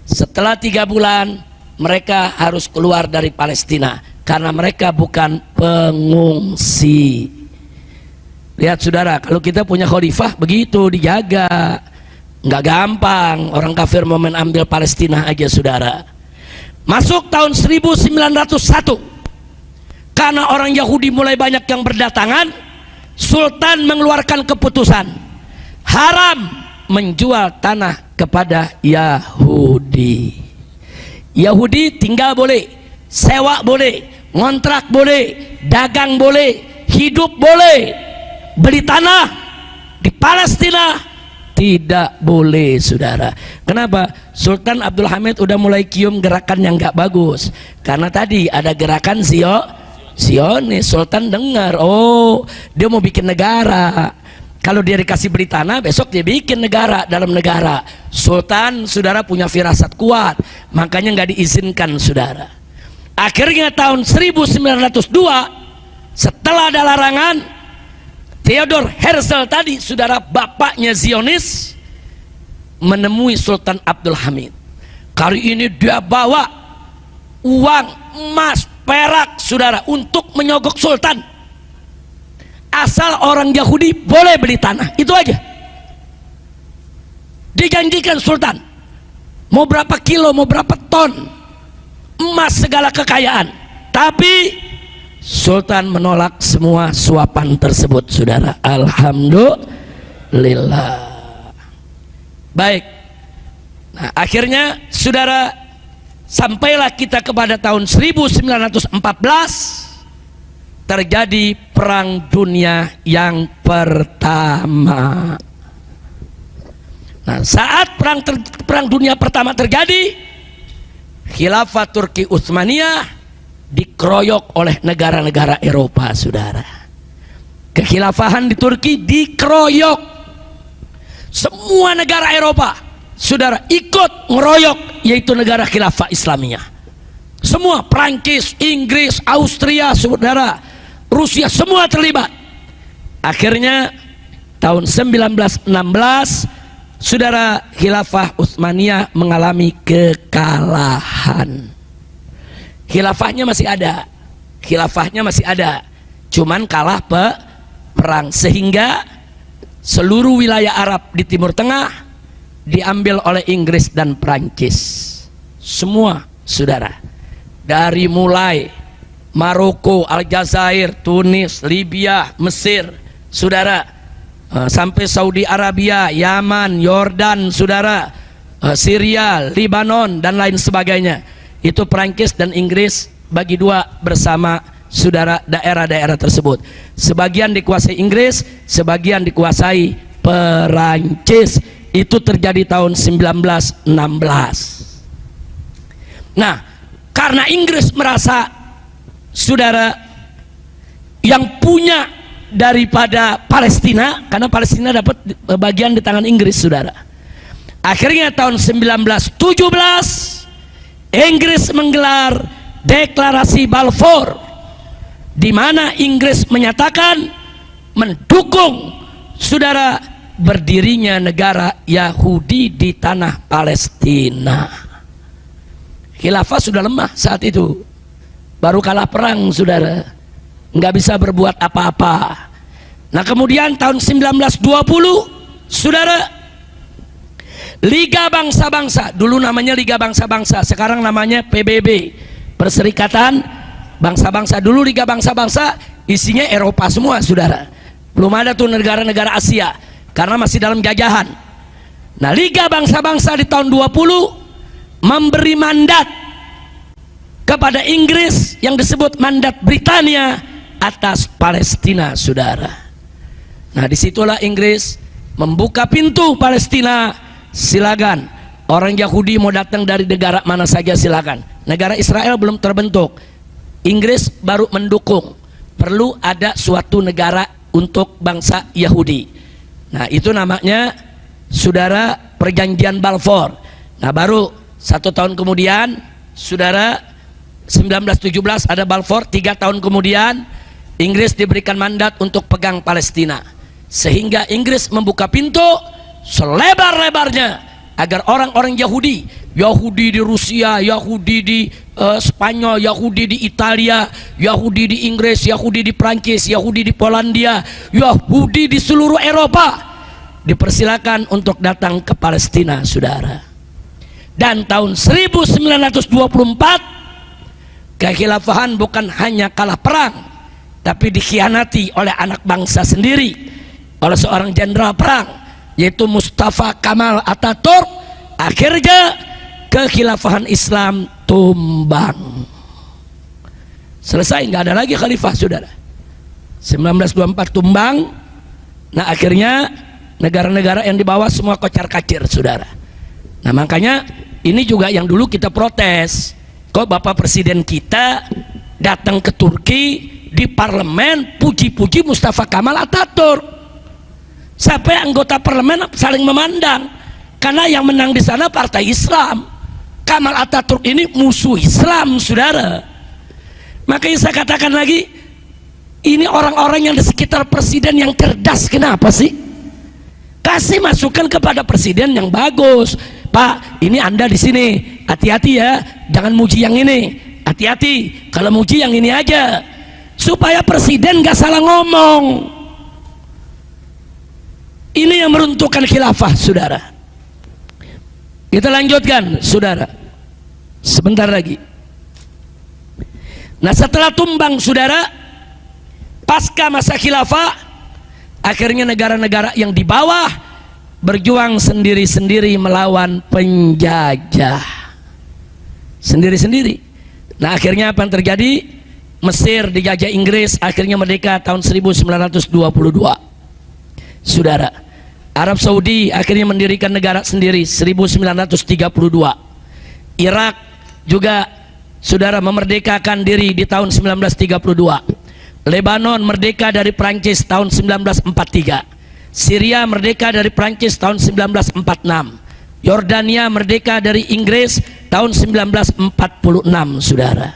Setelah 3 bulan mereka harus keluar dari Palestina karena mereka bukan pengungsi. Lihat, saudara, kalau kita punya khalifah begitu dijaga, nggak gampang orang kafir mau mengambil Palestina aja, saudara. Masuk tahun 1901, karena orang Yahudi mulai banyak yang berdatangan, Sultan mengeluarkan keputusan haram menjual tanah kepada Yahudi. Yahudi tinggal boleh, sewa boleh, ngontrak boleh, dagang boleh, hidup boleh. Beli tanah di Palestina tidak boleh, saudara. Kenapa? Sultan Abdul Hamid udah mulai kium gerakan yang gak bagus, karena tadi ada gerakan Zionis. Sultan dengar, oh, dia mau bikin negara. Kalau dia dikasih beli tanah, besok dia bikin negara dalam negara. Sultan, saudara, punya firasat kuat, makanya nggak diizinkan, saudara. Akhirnya tahun 1902, setelah ada larangan, Theodor Herzl tadi, saudara, bapaknya Zionis, menemui Sultan Abdul Hamid. Kali ini dia bawa uang, emas, perak, saudara, untuk menyogok Sultan. Asal orang Yahudi boleh beli tanah, itu aja. Dijanjikan Sultan mau berapa kilo, mau berapa ton emas, segala kekayaan. Tapi Sultan menolak semua suapan tersebut, saudara. Alhamdulillah. Baik. Nah, akhirnya, saudara, sampailah kita kepada tahun 1914, terjadi Perang Dunia yang pertama. Nah, saat perang dunia pertama terjadi, Khilafah Turki Utsmaniyah dikeroyok oleh negara-negara Eropa, saudara. Kekhilafahan di Turki dikeroyok. Semua negara Eropa, saudara, ikut ngeroyok, yaitu negara Khilafah Islamiyah. Semua, Prancis, Inggris, Austria, saudara, Rusia, semua terlibat. Akhirnya tahun 1916, saudara, Khilafah Utsmaniyah mengalami kekalahan. Khilafahnya masih ada, cuman kalah perang, sehingga seluruh wilayah Arab di Timur Tengah diambil oleh Inggris dan Prancis. Semua, saudara, dari mulai Maroko, Aljazair, Tunis, Libya, Mesir, saudara, sampai Saudi Arabia, Yaman, Yordan, saudara, Syria, Lebanon, dan lain sebagainya. Itu Prancis dan Inggris bagi dua bersama, saudara, daerah-daerah tersebut. Sebagian dikuasai Inggris, sebagian dikuasai Perancis. Itu terjadi tahun 1916. Nah, karena Inggris merasa saudara, yang punya daripada Palestina, karena Palestina dapat bagian di tangan Inggris, saudara. Akhirnya tahun 1917 Inggris menggelar deklarasi Balfour, di mana Inggris menyatakan mendukung, saudara, berdirinya negara Yahudi di tanah Palestina. Khilafah sudah lemah saat itu, baru kalah perang, saudara, nggak bisa berbuat apa-apa. Nah kemudian tahun 1920, saudara, Liga Bangsa-Bangsa, dulu namanya Liga Bangsa-Bangsa, sekarang namanya PBB, Perserikatan Bangsa-Bangsa. Dulu Liga Bangsa-Bangsa isinya Eropa semua, saudara, belum ada tuh negara-negara Asia karena masih dalam jajahan. Nah Liga Bangsa-Bangsa di tahun 20 memberi mandat kepada Inggris yang disebut mandat Britania atas Palestina, saudara. Nah disitulah Inggris membuka pintu Palestina, silakan, orang Yahudi mau datang dari negara mana saja silakan. Negara Israel belum terbentuk, Inggris baru mendukung, perlu ada suatu negara untuk bangsa Yahudi. Nah itu namanya, saudara, perjanjian Balfour. Nah baru 1 tahun kemudian, saudara, 1917 ada Balfour. 3 tahun kemudian Inggris diberikan mandat untuk pegang Palestina, sehingga Inggris membuka pintu selebar-lebarnya agar orang-orang Yahudi, Yahudi di Rusia, Yahudi di Spanyol, Yahudi di Italia, Yahudi di Inggris, Yahudi di Prancis, Yahudi di Polandia, Yahudi di seluruh Eropa dipersilakan untuk datang ke Palestina, saudara. Dan tahun 1924 kekhilafahan bukan hanya kalah perang, tapi dikhianati oleh anak bangsa sendiri, oleh seorang jenderal perang yaitu Mustafa Kamal Ataturk. Akhirnya kekhilafahan Islam tumbang, selesai, nggak ada lagi khalifah, saudara. 1924 tumbang. Nah akhirnya negara-negara yang di bawah semua kocar-kacir, saudara. Nah makanya ini juga yang dulu kita protes, kok Bapak Presiden kita datang ke Turki, di parlemen puji-puji Mustafa Kamal Ataturk, sampai anggota parlemen saling memandang, karena yang menang di sana partai Islam. Kamal Ataturk ini musuh Islam, saudara. Makanya saya katakan lagi, ini orang-orang yang di sekitar presiden yang cerdas, kenapa sih? Kasih masukan kepada presiden yang bagus. Pak, ini Anda di sini, hati-hati ya, jangan muji yang ini, hati-hati, kalau muji yang ini aja, supaya presiden gak salah ngomong. Ini yang meruntuhkan khilafah, saudara. Kita lanjutkan, saudara, sebentar lagi. Nah setelah tumbang, saudara, pasca masa khilafah, akhirnya negara-negara yang di bawah berjuang sendiri-sendiri melawan penjajah sendiri-sendiri. Nah akhirnya apa yang terjadi? Mesir dijajah Inggris, akhirnya merdeka tahun 1922, saudara. Arab Saudi akhirnya mendirikan negara sendiri 1932. Irak juga, saudara, memerdekakan diri di tahun 1932. Lebanon merdeka dari Prancis tahun 1943. Syria merdeka dari Prancis tahun 1946. Yordania merdeka dari Inggris tahun 1946, saudara.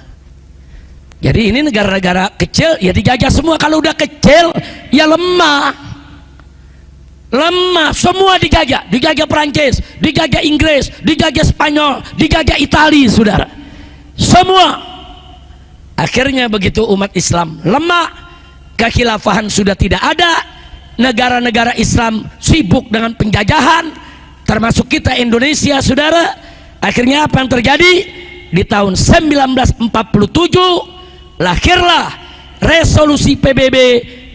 Jadi ini negara-negara kecil ya dijajah semua. Kalau udah kecil ya lemah, semua dijajah. Dijajah Prancis, dijajah Inggris, dijajah Spanyol, dijajah Italia, saudara, semua. Akhirnya begitu umat Islam lemah, kekhilafahan sudah tidak ada, negara-negara Islam sibuk dengan penjajahan, termasuk kita Indonesia, saudara. Akhirnya apa yang terjadi? Di tahun 1947 lahirlah resolusi PBB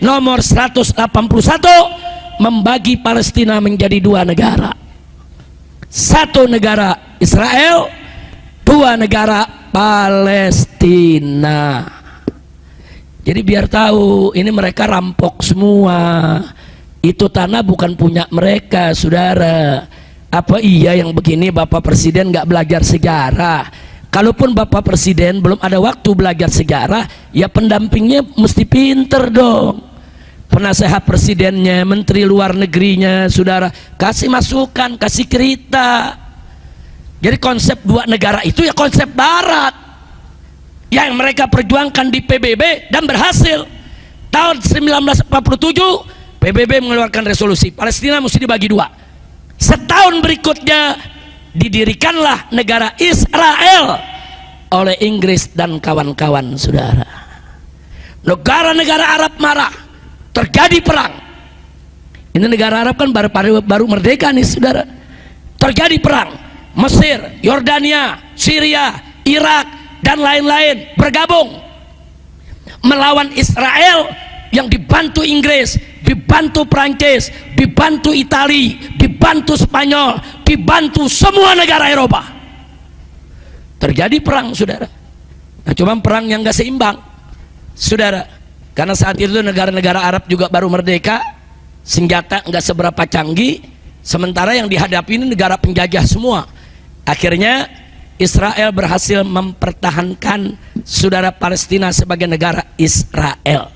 nomor 181, membagi Palestina menjadi 2 negara. 1 negara Israel, 2 negara Palestina. Jadi biar tahu, ini mereka rampok semua. Itu tanah bukan punya mereka, saudara. Apa iya yang begini Bapak Presiden nggak belajar sejarah? kalaupun Bapak Presiden belum ada waktu belajar sejarah, ya pendampingnya mesti pinter dong. Penasehat presidennya, menteri luar negerinya, saudara, kasih masukan, kasih cerita. Jadi konsep dua negara itu ya konsep barat yang mereka perjuangkan di PBB dan berhasil. Tahun 1947 PBB mengeluarkan resolusi Palestina mesti dibagi dua. Setahun berikutnya didirikanlah negara Israel oleh Inggris dan kawan-kawan, saudara. Negara-negara Arab marah, terjadi perang. Ini negara Arab kan baru merdeka nih, saudara. Terjadi perang. Mesir, Yordania, Syria, Irak dan lain-lain bergabung melawan Israel yang dibantu Inggris, dibantu Prancis, dibantu Itali, dibantu Spanyol, dibantu semua negara Eropa. Terjadi perang, saudara. Nah, cuma perang yang gak seimbang, saudara, karena saat itu negara-negara Arab juga baru merdeka, senjata gak seberapa canggih, sementara yang dihadapi ini negara penjajah semua. Akhirnya Israel berhasil mempertahankan, saudara, Palestina sebagai negara Israel.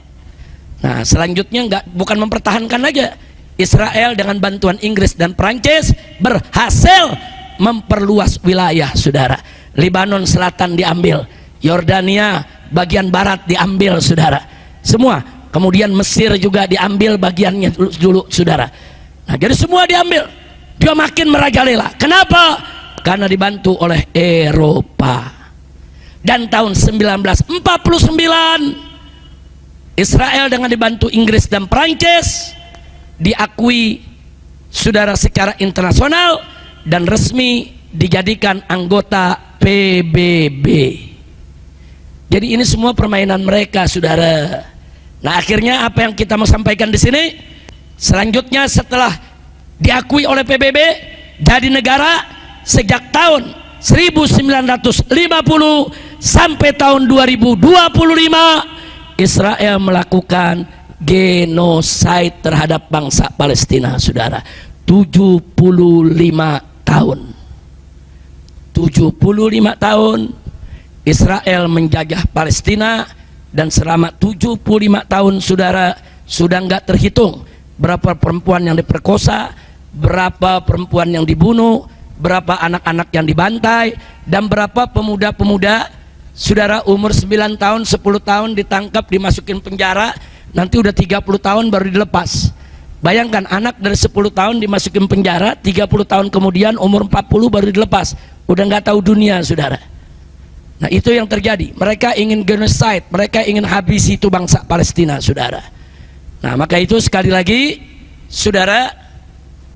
Nah, selanjutnya bukan mempertahankan aja, Israel dengan bantuan Inggris dan Prancis berhasil memperluas wilayah, saudara. Lebanon Selatan diambil, Yordania bagian barat diambil, saudara, semua. Kemudian Mesir juga diambil bagiannya dulu, saudara. Nah, jadi semua diambil. Dia makin merajalela. Kenapa? Karena dibantu oleh Eropa. Dan tahun 1949 Israel dengan dibantu Inggris dan Prancis diakui, saudara, secara internasional dan resmi dijadikan anggota PBB. Jadi ini semua permainan mereka, saudara. Nah, akhirnya apa yang kita mau sampaikan di sini, selanjutnya setelah diakui oleh PBB jadi negara, sejak tahun 1950 sampai tahun 2025 Israel melakukan genosida terhadap bangsa Palestina, saudara. 75 tahun 75 tahun Israel menjajah Palestina, dan selama 75 tahun, saudara, sudah nggak terhitung berapa perempuan yang diperkosa, berapa perempuan yang dibunuh, berapa anak-anak yang dibantai, dan berapa pemuda-pemuda, saudara, umur 9 tahun, 10 tahun ditangkap, dimasukin penjara, nanti udah 30 tahun baru dilepas. Bayangkan, anak dari 10 tahun dimasukin penjara, 30 tahun kemudian umur 40 baru dilepas, udah nggak tahu dunia, saudara. Nah, itu yang terjadi. Mereka ingin genocide, mereka ingin habisi itu bangsa Palestina, saudara. Nah, maka itu sekali lagi, saudara,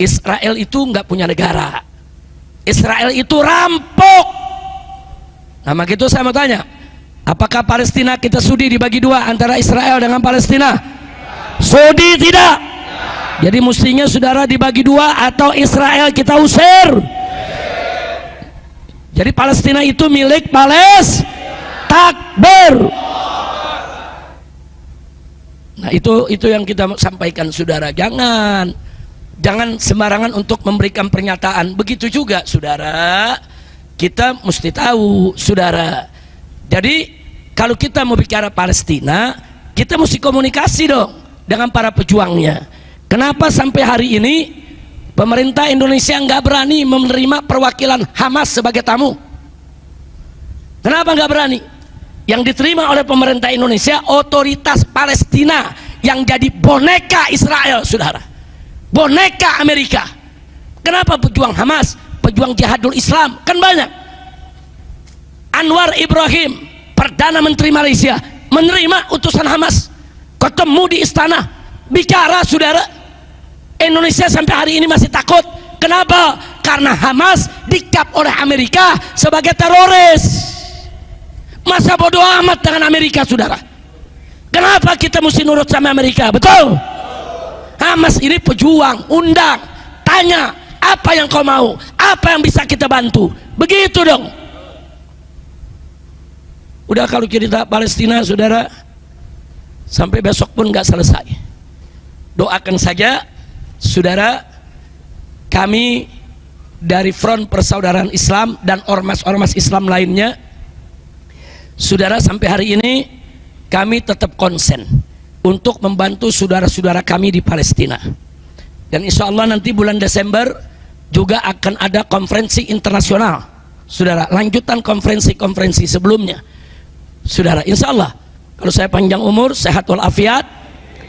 Israel itu nggak punya negara. Israel itu rampok. Nah, maka itu saya mau tanya, apakah Palestina kita sudi dibagi dua antara Israel dengan Palestina? Sudi tidak? Jadi mestinya, saudara, dibagi dua atau Israel kita usir. Jadi Palestina itu milik Palestina. Takbir. Nah, itu yang kita sampaikan, saudara. Jangan sembarangan untuk memberikan pernyataan. Begitu juga, saudara, kita mesti tahu, saudara. Jadi kalau kita mau bicara Palestina, kita mesti komunikasi dong dengan para pejuangnya. Kenapa sampai hari ini pemerintah Indonesia nggak berani menerima perwakilan Hamas sebagai tamu? Kenapa nggak berani? Yang diterima oleh pemerintah Indonesia otoritas Palestina yang jadi boneka Israel, saudara, boneka Amerika. Kenapa pejuang Hamas, pejuang jihadul Islam kan banyak? Anwar Ibrahim, Perdana Menteri Malaysia, menerima utusan Hamas, ketemu di istana, bicara, saudara. Indonesia sampai hari ini masih takut. Kenapa? Karena Hamas dicap oleh Amerika sebagai teroris. Masa bodoh amat dengan Amerika, saudara? Kenapa kita mesti nurut sama Amerika? Betul? Hamas ini pejuang, undang, tanya, apa yang kau mau? Apa yang bisa kita bantu? Begitu dong. Udah, kalau cerita Palestina, saudara, sampai besok pun nggak selesai. Doakan saja, saudara, kami dari Front Persaudaraan Islam dan ormas-ormas Islam lainnya Saudara, sampai hari ini kami tetap konsen untuk membantu saudara-saudara kami di Palestina. Dan insya Allah nanti bulan Desember juga akan ada konferensi internasional, saudara, lanjutan konferensi-konferensi sebelumnya. Saudara, insya Allah kalau saya panjang umur, sehat walafiat,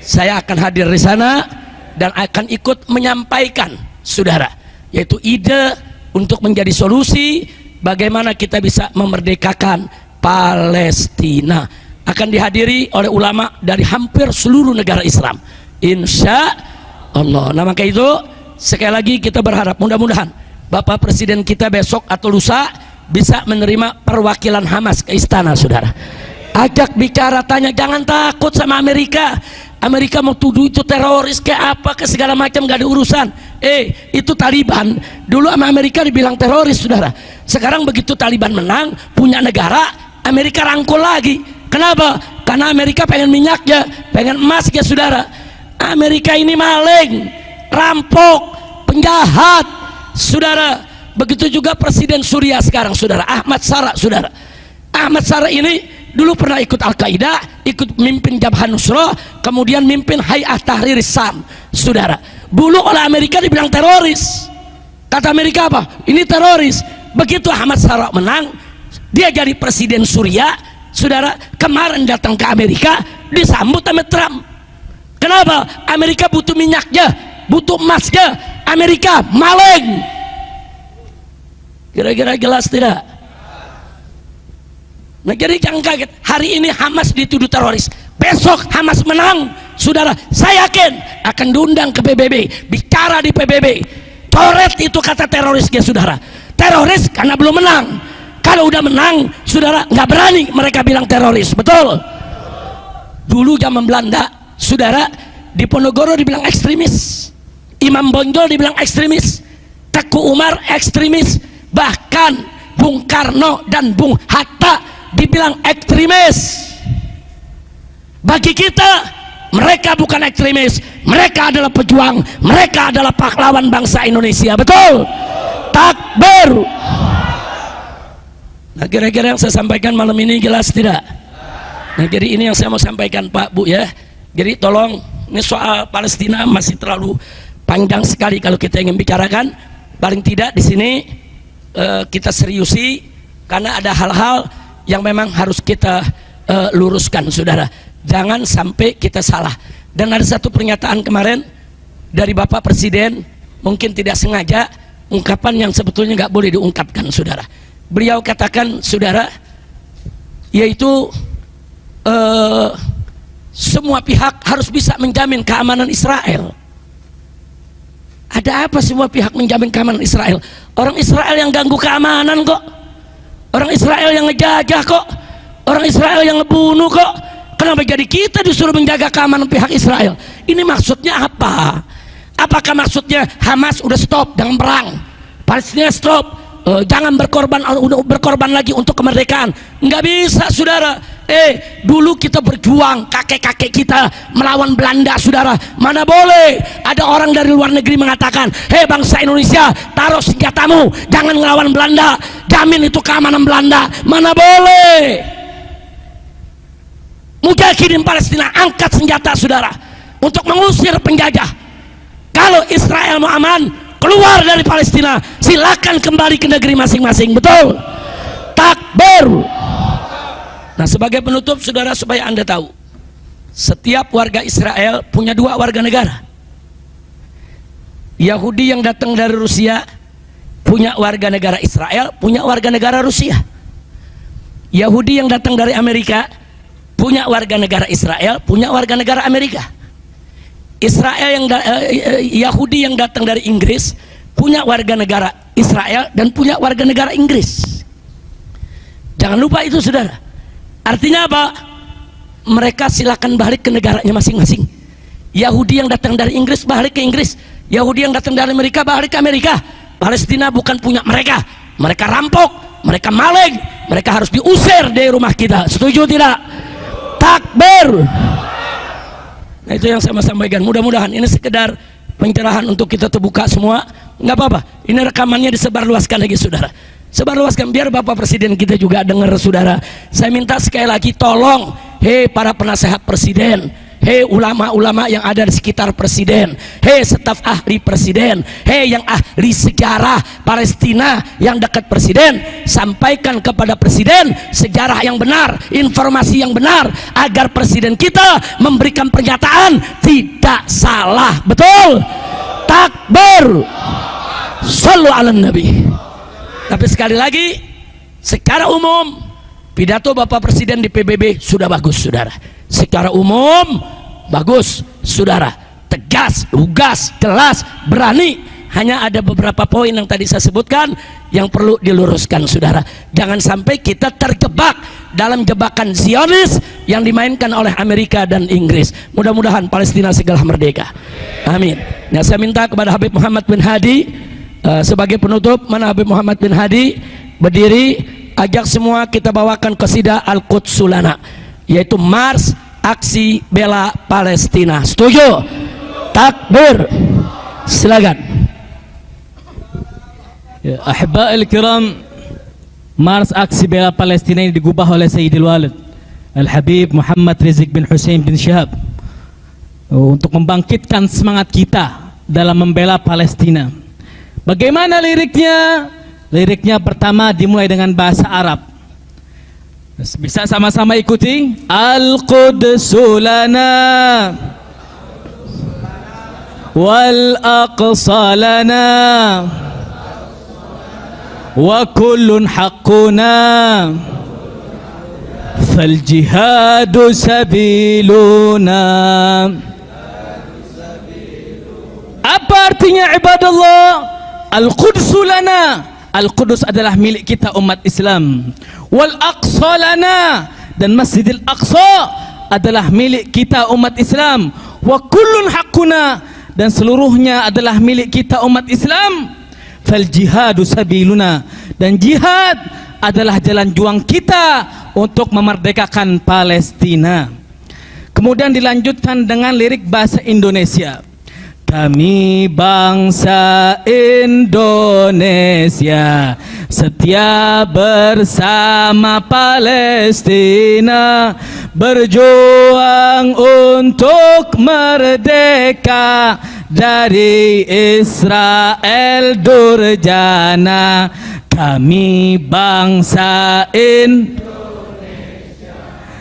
saya akan hadir di sana dan akan ikut menyampaikan, saudara, yaitu ide untuk menjadi solusi bagaimana kita bisa memerdekakan Palestina. Akan dihadiri oleh ulama dari hampir seluruh negara Islam, insya Allah. Nah, maka itu sekali lagi kita berharap mudah-mudahan Bapak Presiden kita besok atau lusa bisa menerima perwakilan Hamas ke istana, saudara. Ajak bicara, tanya, jangan takut sama Amerika. Amerika mau tuduh itu teroris kayak apa, ke segala macam, gak ada urusan. Itu Taliban. Dulu sama Amerika dibilang teroris, saudara. Sekarang begitu Taliban menang, punya negara, Amerika rangkul lagi. Kenapa? Karena Amerika pengen minyaknya, pengen emasnya, saudara. Amerika ini maling, rampok, penjahat, saudara. Begitu juga Presiden Suriah sekarang, saudara, Ahmad Syara, saudara. Ahmad Syara ini dulu pernah ikut Al-Qaeda, ikut mimpin Jabhat Nusrah, kemudian mimpin Hayat Tahrir Syam, saudara. Dulu oleh Amerika dibilang teroris. Kata Amerika apa? Ini teroris. Begitu Ahmad Syara menang, dia jadi Presiden Suriah, saudara. Kemarin datang ke Amerika, disambut sama Trump. Kenapa? Amerika butuh minyaknya, butuh emasnya. Amerika maling. Kira-kira jelas tidak? Nah, jadi jangan kaget, hari ini Hamas dituduh teroris, besok Hamas menang, saudara, saya yakin akan diundang ke PBB, bicara di PBB. Coret itu kata terorisnya, saudara. Teroris karena belum menang. Kalau udah menang, saudara, nggak berani mereka bilang teroris, betul? Dulu zaman Belanda, saudara, di Ponorogo dibilang ekstremis, Imam Bonjol dibilang ekstremis, Teguh Umar ekstremis, bahkan Bung Karno dan Bung Hatta dibilang ekstremis. Bagi kita, mereka bukan ekstremis, mereka adalah pejuang, mereka adalah pahlawan bangsa Indonesia, betul? Takbir. Nah, kira-kira yang saya sampaikan malam ini jelas tidak? Nah, jadi ini yang saya mau sampaikan, Pak, Bu, ya. Jadi tolong, ini soal Palestina masih terlalu panjang sekali kalau kita ingin bicarakan. Paling tidak di sini kita seriusi, karena ada hal-hal yang memang harus kita luruskan, saudara. Jangan sampai kita salah. Dan ada satu pernyataan kemarin dari Bapak Presiden, mungkin tidak sengaja, ungkapan yang sebetulnya nggak boleh diungkapkan, saudara. Beliau katakan, saudara, yaitu semua pihak harus bisa menjamin keamanan Israel. Ada apa semua pihak menjamin keamanan Israel? Orang Israel yang ganggu keamanan kok. Orang Israel yang ngejajah kok. Orang Israel yang ngebunuh kok. Kenapa jadi kita disuruh menjaga keamanan pihak Israel? Ini maksudnya apa? Apakah maksudnya Hamas udah stop, jangan perang, Palestina stop, jangan berkorban lagi untuk kemerdekaan? Nggak bisa, saudara. Dulu kita berjuang, kakek-kakek kita melawan Belanda, saudara. Mana boleh ada orang dari luar negeri mengatakan, hei bangsa Indonesia, taruh senjatamu, jangan melawan Belanda, jamin itu keamanan Belanda. Mana boleh. Mujahidin Palestina angkat senjata, saudara, untuk mengusir penjajah. Kalau Israel mau aman, keluar dari Palestina, silakan kembali ke negeri masing-masing, betul? Takbir. Nah, sebagai penutup, saudara, supaya Anda tahu, setiap warga Israel punya dua warga negara. Yahudi yang datang dari Rusia punya warga negara Israel, punya warga negara Rusia. Yahudi yang datang dari Amerika punya warga negara Israel, punya warga negara Amerika. Yahudi yang datang dari Inggris punya warga negara Israel dan punya warga negara Inggris. Jangan lupa itu, saudara. Artinya apa? Mereka silakan balik ke negaranya masing-masing. Yahudi yang datang dari Inggris balik ke Inggris, Yahudi yang datang dari Amerika balik ke Amerika. Palestina bukan punya mereka. Mereka rampok, mereka maling, mereka harus diusir dari rumah kita. Setuju tidak? Takbir. Nah, itu yang saya mau sampaikan. Mudah-mudahan ini sekedar pencerahan untuk kita terbuka semua. Nggak apa-apa, ini rekamannya disebarluaskan lagi, saudara. Sebarluaskan biar Bapak Presiden kita juga dengar, saudara. Saya minta sekali lagi, tolong, hei para penasehat presiden, hei ulama-ulama yang ada di sekitar presiden, hei staf ahli presiden, hei yang ahli sejarah Palestina yang dekat presiden, sampaikan kepada presiden sejarah yang benar, informasi yang benar, agar presiden kita memberikan pernyataan tidak salah. Betul? Takbir. Shallu ala nabi. Tapi sekali lagi, secara umum pidato Bapak Presiden di PBB sudah bagus, saudara. Secara umum bagus, saudara. Tegas, lugas, jelas, berani. Hanya ada beberapa poin yang tadi saya sebutkan yang perlu diluruskan, saudara. Jangan sampai kita terjebak dalam jebakan Zionis yang dimainkan oleh Amerika dan Inggris. Mudah-mudahan Palestina segera merdeka. Amin. Nah, saya minta kepada Habib Muhammad bin Hadi sebagai penutup. Mana Habib Muhammad bin Hadi? Berdiri, ajak semua kita bawakan qasidah Al-Quds Lana, yaitu Mars Aksi Bela Palestina. Setuju? Takbir. Silakan. Ya, Ahiba'il kiram, Mars Aksi Bela Palestina ini digubah oleh Sayyidil Walid Al-Habib Muhammad Rizik bin Hussein bin Syihab untuk membangkitkan semangat kita dalam membela Palestina. Bagaimana liriknya? Liriknya pertama dimulai dengan bahasa Arab. Bisa sama-sama ikuti. Al-Qudsu lana wal aqsa lana wa kullun haqquna fal jihadu sabiluna. Apa artinya ibadallah? Al-Qudsu lana, Al-Qudus adalah milik kita umat Islam. Wal Aqsa lana, dan Masjidil Aqsa adalah milik kita umat Islam. Wa kullun haqquna, dan seluruhnya adalah milik kita umat Islam. Fal jihadu sabiluna, dan jihad adalah jalan juang kita untuk memerdekakan Palestina. Kemudian dilanjutkan dengan lirik bahasa Indonesia. Kami bangsa Indonesia setia bersama Palestina, berjuang untuk merdeka dari Israel durjana. Kami bangsa Indonesia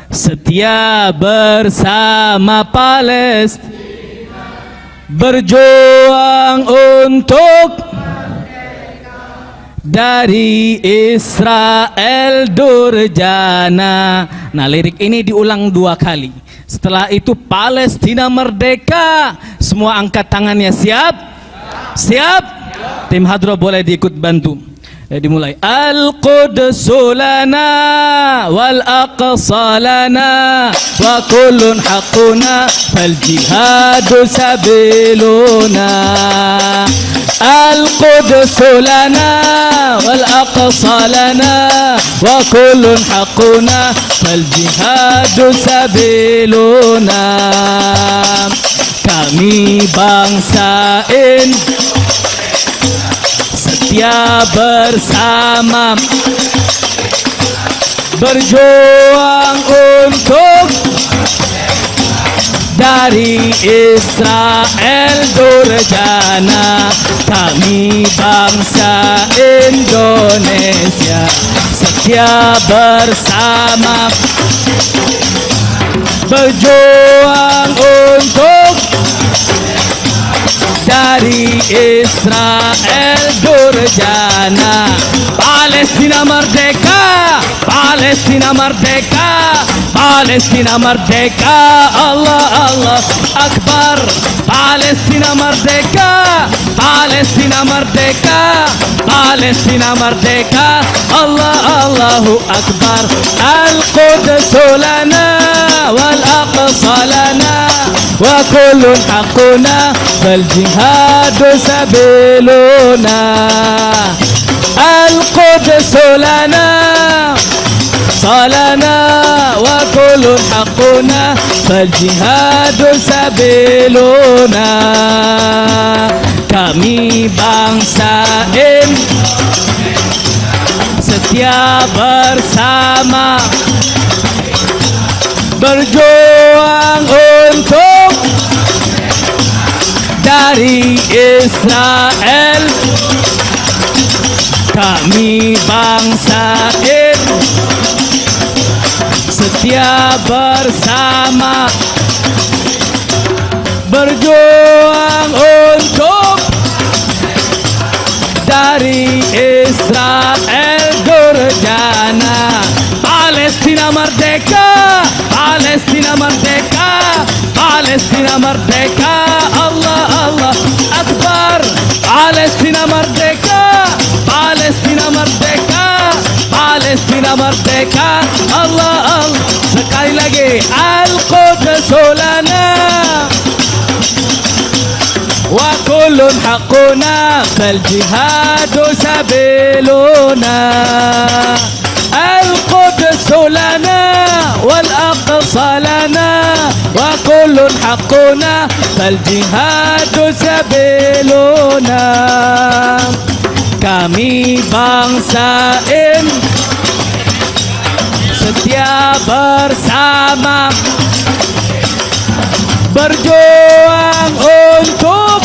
setia bersama Palestina, berjuang untuk dari Israel durjana. Nah, lirik ini diulang 2 kali. Setelah itu Palestina merdeka. Semua angkat tangannya. Siap? Siap? Tim hadroh boleh diikut bantu. Dimulai. Al-Qudsu lana wal aqsa lana wa kullun haqquna fal jihadu sabiluna. Al-Qudsu lana wal aqsa lana wa kullun haqquna fal jihadu sabiluna. Kami bangsa setia bersama, berjuang untuk dari Israel durjana. Kami bangsa Indonesia setia bersama, berjuang untuk dari Israel durjana. Palestina merdeka, Palestina merdeka, Palestina merdeka. Allah Allah Akbar. Palestina merdeka, Palestina merdeka, Palestina merdeka. Allah Allahu Akbar. Al-Qudsu lana wal aqsa lana wa kullun haqquna fal jihadu sabiluna. Al-Qudsu lana salana wa kullun haqquna fal jihadu sabiluna. Kami bangsa setia bersama, berjuang untuk dari Israel. Kami bangsa setia bersama, berjuang untuk dari Israel durjana. Palestina merdeka, Palestina merdeka, Palestina merdeka. Allah Allah Akbar. Palestina merdeka, Palestina merdeka, Palestina merdeka. Allah Allah. Sekali lagi, Al-Quds lana wa kullun haqquna fal jihadu sabiluna. Al-Quds lana wal aqsa lana wa kullun haqquna fal jihadu sabiluna. Kami bangsa setia bersama, berjuang untuk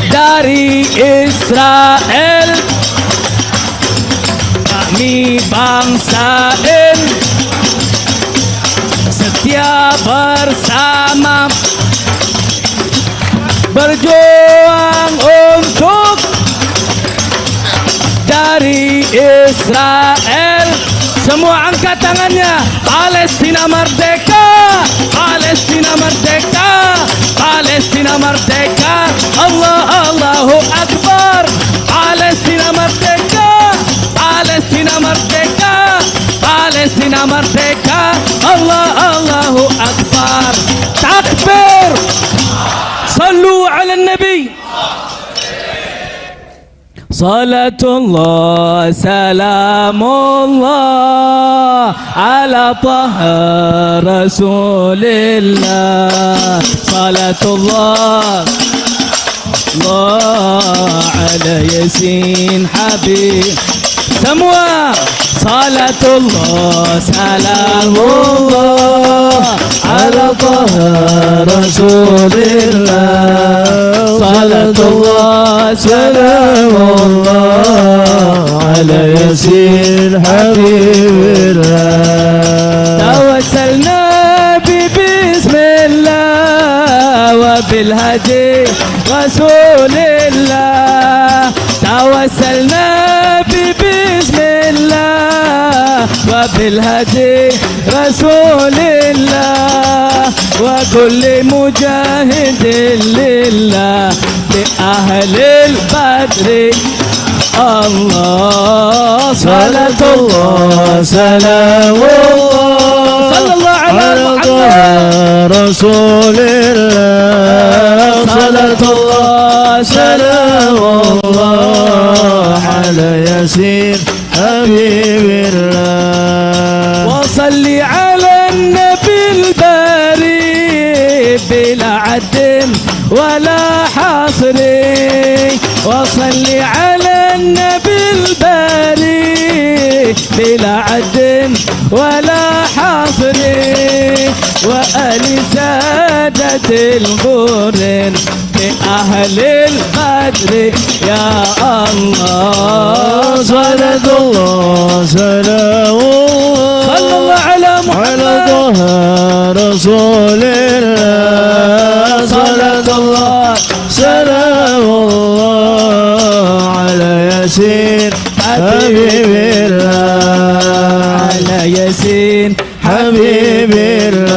dari Israel. Kami bangsa setia bersama, berjuang untuk dari Israel. Semua angkat tangannya. Palestina merdeka, Palestina merdeka, Palestina merdeka. Allah Allahu Akbar. Palestina merdeka, Palestina merdeka, Palestina merdeka. Allah Allahu Akbar. Takbir. Sallu ala Nabi. Salatullah salamullah ala taha rasulillah. Salatullah Allah ala yasin habib. Semua salatullah salamullah ala taha rasulillah. Salatullah salamullah ala yasin habibillah. Tawassalna bismillah wa bilhadi rasulillah. Tawassalna bismillah wa bilhadi rasulillah. Wa kulli mujahidin lillah li ahlil badri. Allah salatullah salamullah sallallahu ala Muhammad rasulillah. Salatullah salamullah ala yasin habibillah. Wa salli ala nabil bari bila adim wala hasri. Wa salli ala nabil bari bila adim wala hasri. Wa ali sadatil ghurin bi ahlil qadri. Ya Allah salatullah salamullah sallallahu ala Muhammad rasulillah. Salatullah salamullah ala yasin habibillah. Ala yasin habibillah.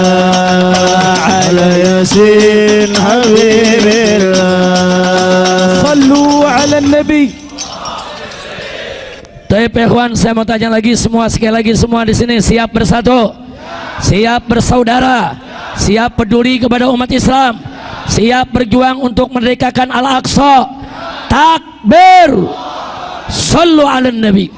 Ala yasin habibillah. Sallu ala nabi. Baik ikhwan, saya mau tanya lagi semua, sekali lagi semua di sini siap bersatu, siap bersaudara, siap peduli kepada umat Islam, siap berjuang untuk merdekakan Al-Aqsa. Takbir. Sallu ala nabi.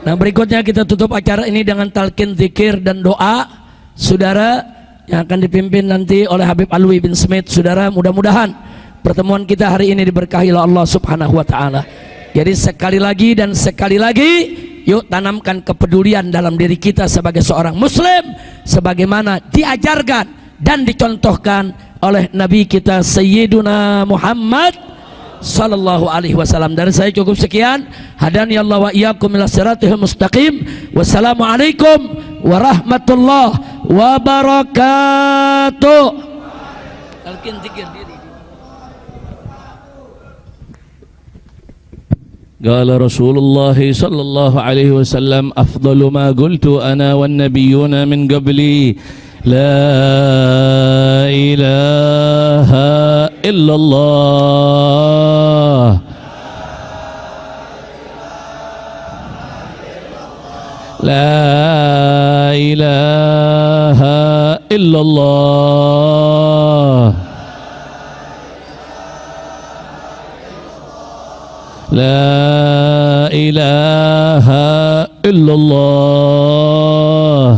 Nah, berikutnya kita tutup acara ini dengan talqin zikir dan doa saudara yang akan dipimpin nanti oleh Habib Alwi bin Smith. Saudara, mudah-mudahan pertemuan kita hari ini diberkahi oleh Allah Subhanahu wa taala. Jadi sekali lagi dan sekali lagi, yuk tanamkan kepedulian dalam diri kita sebagai seorang muslim sebagaimana diajarkan dan dicontohkan oleh Nabi kita Sayyiduna Muhammad sallallahu alaihi wasallam. Dari saya cukup sekian. Hadani Allah wa iyyakum ila siratal mustaqim. Wassalamualaikum warahmatullahi wabarakatuh. Talqin zikir diri. قال رسول الله صلى الله عليه وسلم أفضل ما قلت أنا والنبيون من قبلي لا إله إلا الله لا إله إلا الله لا إله إلا الله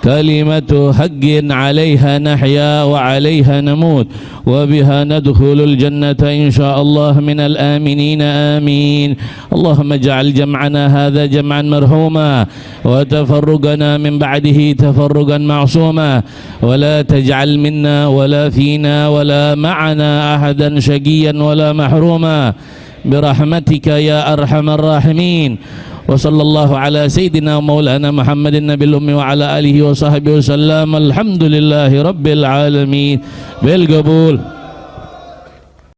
كلمة حق عليها نحيا وعليها نموت وبها ندخل الجنة إن شاء الله من الآمنين آمين. اللهم اجعل جمعنا هذا جمعا مرحوما وتفرقنا من بعده تفرقا معصوما ولا تجعل منا ولا فينا ولا معنا أحدا شقيا ولا محروما برحمتك يا أرحم الراحمين. وصلى الله على سيدنا ومولانا محمد النبي الأمي وعلى آله وصحبه وسلم. الحمد لله رب العالمين بالقبول.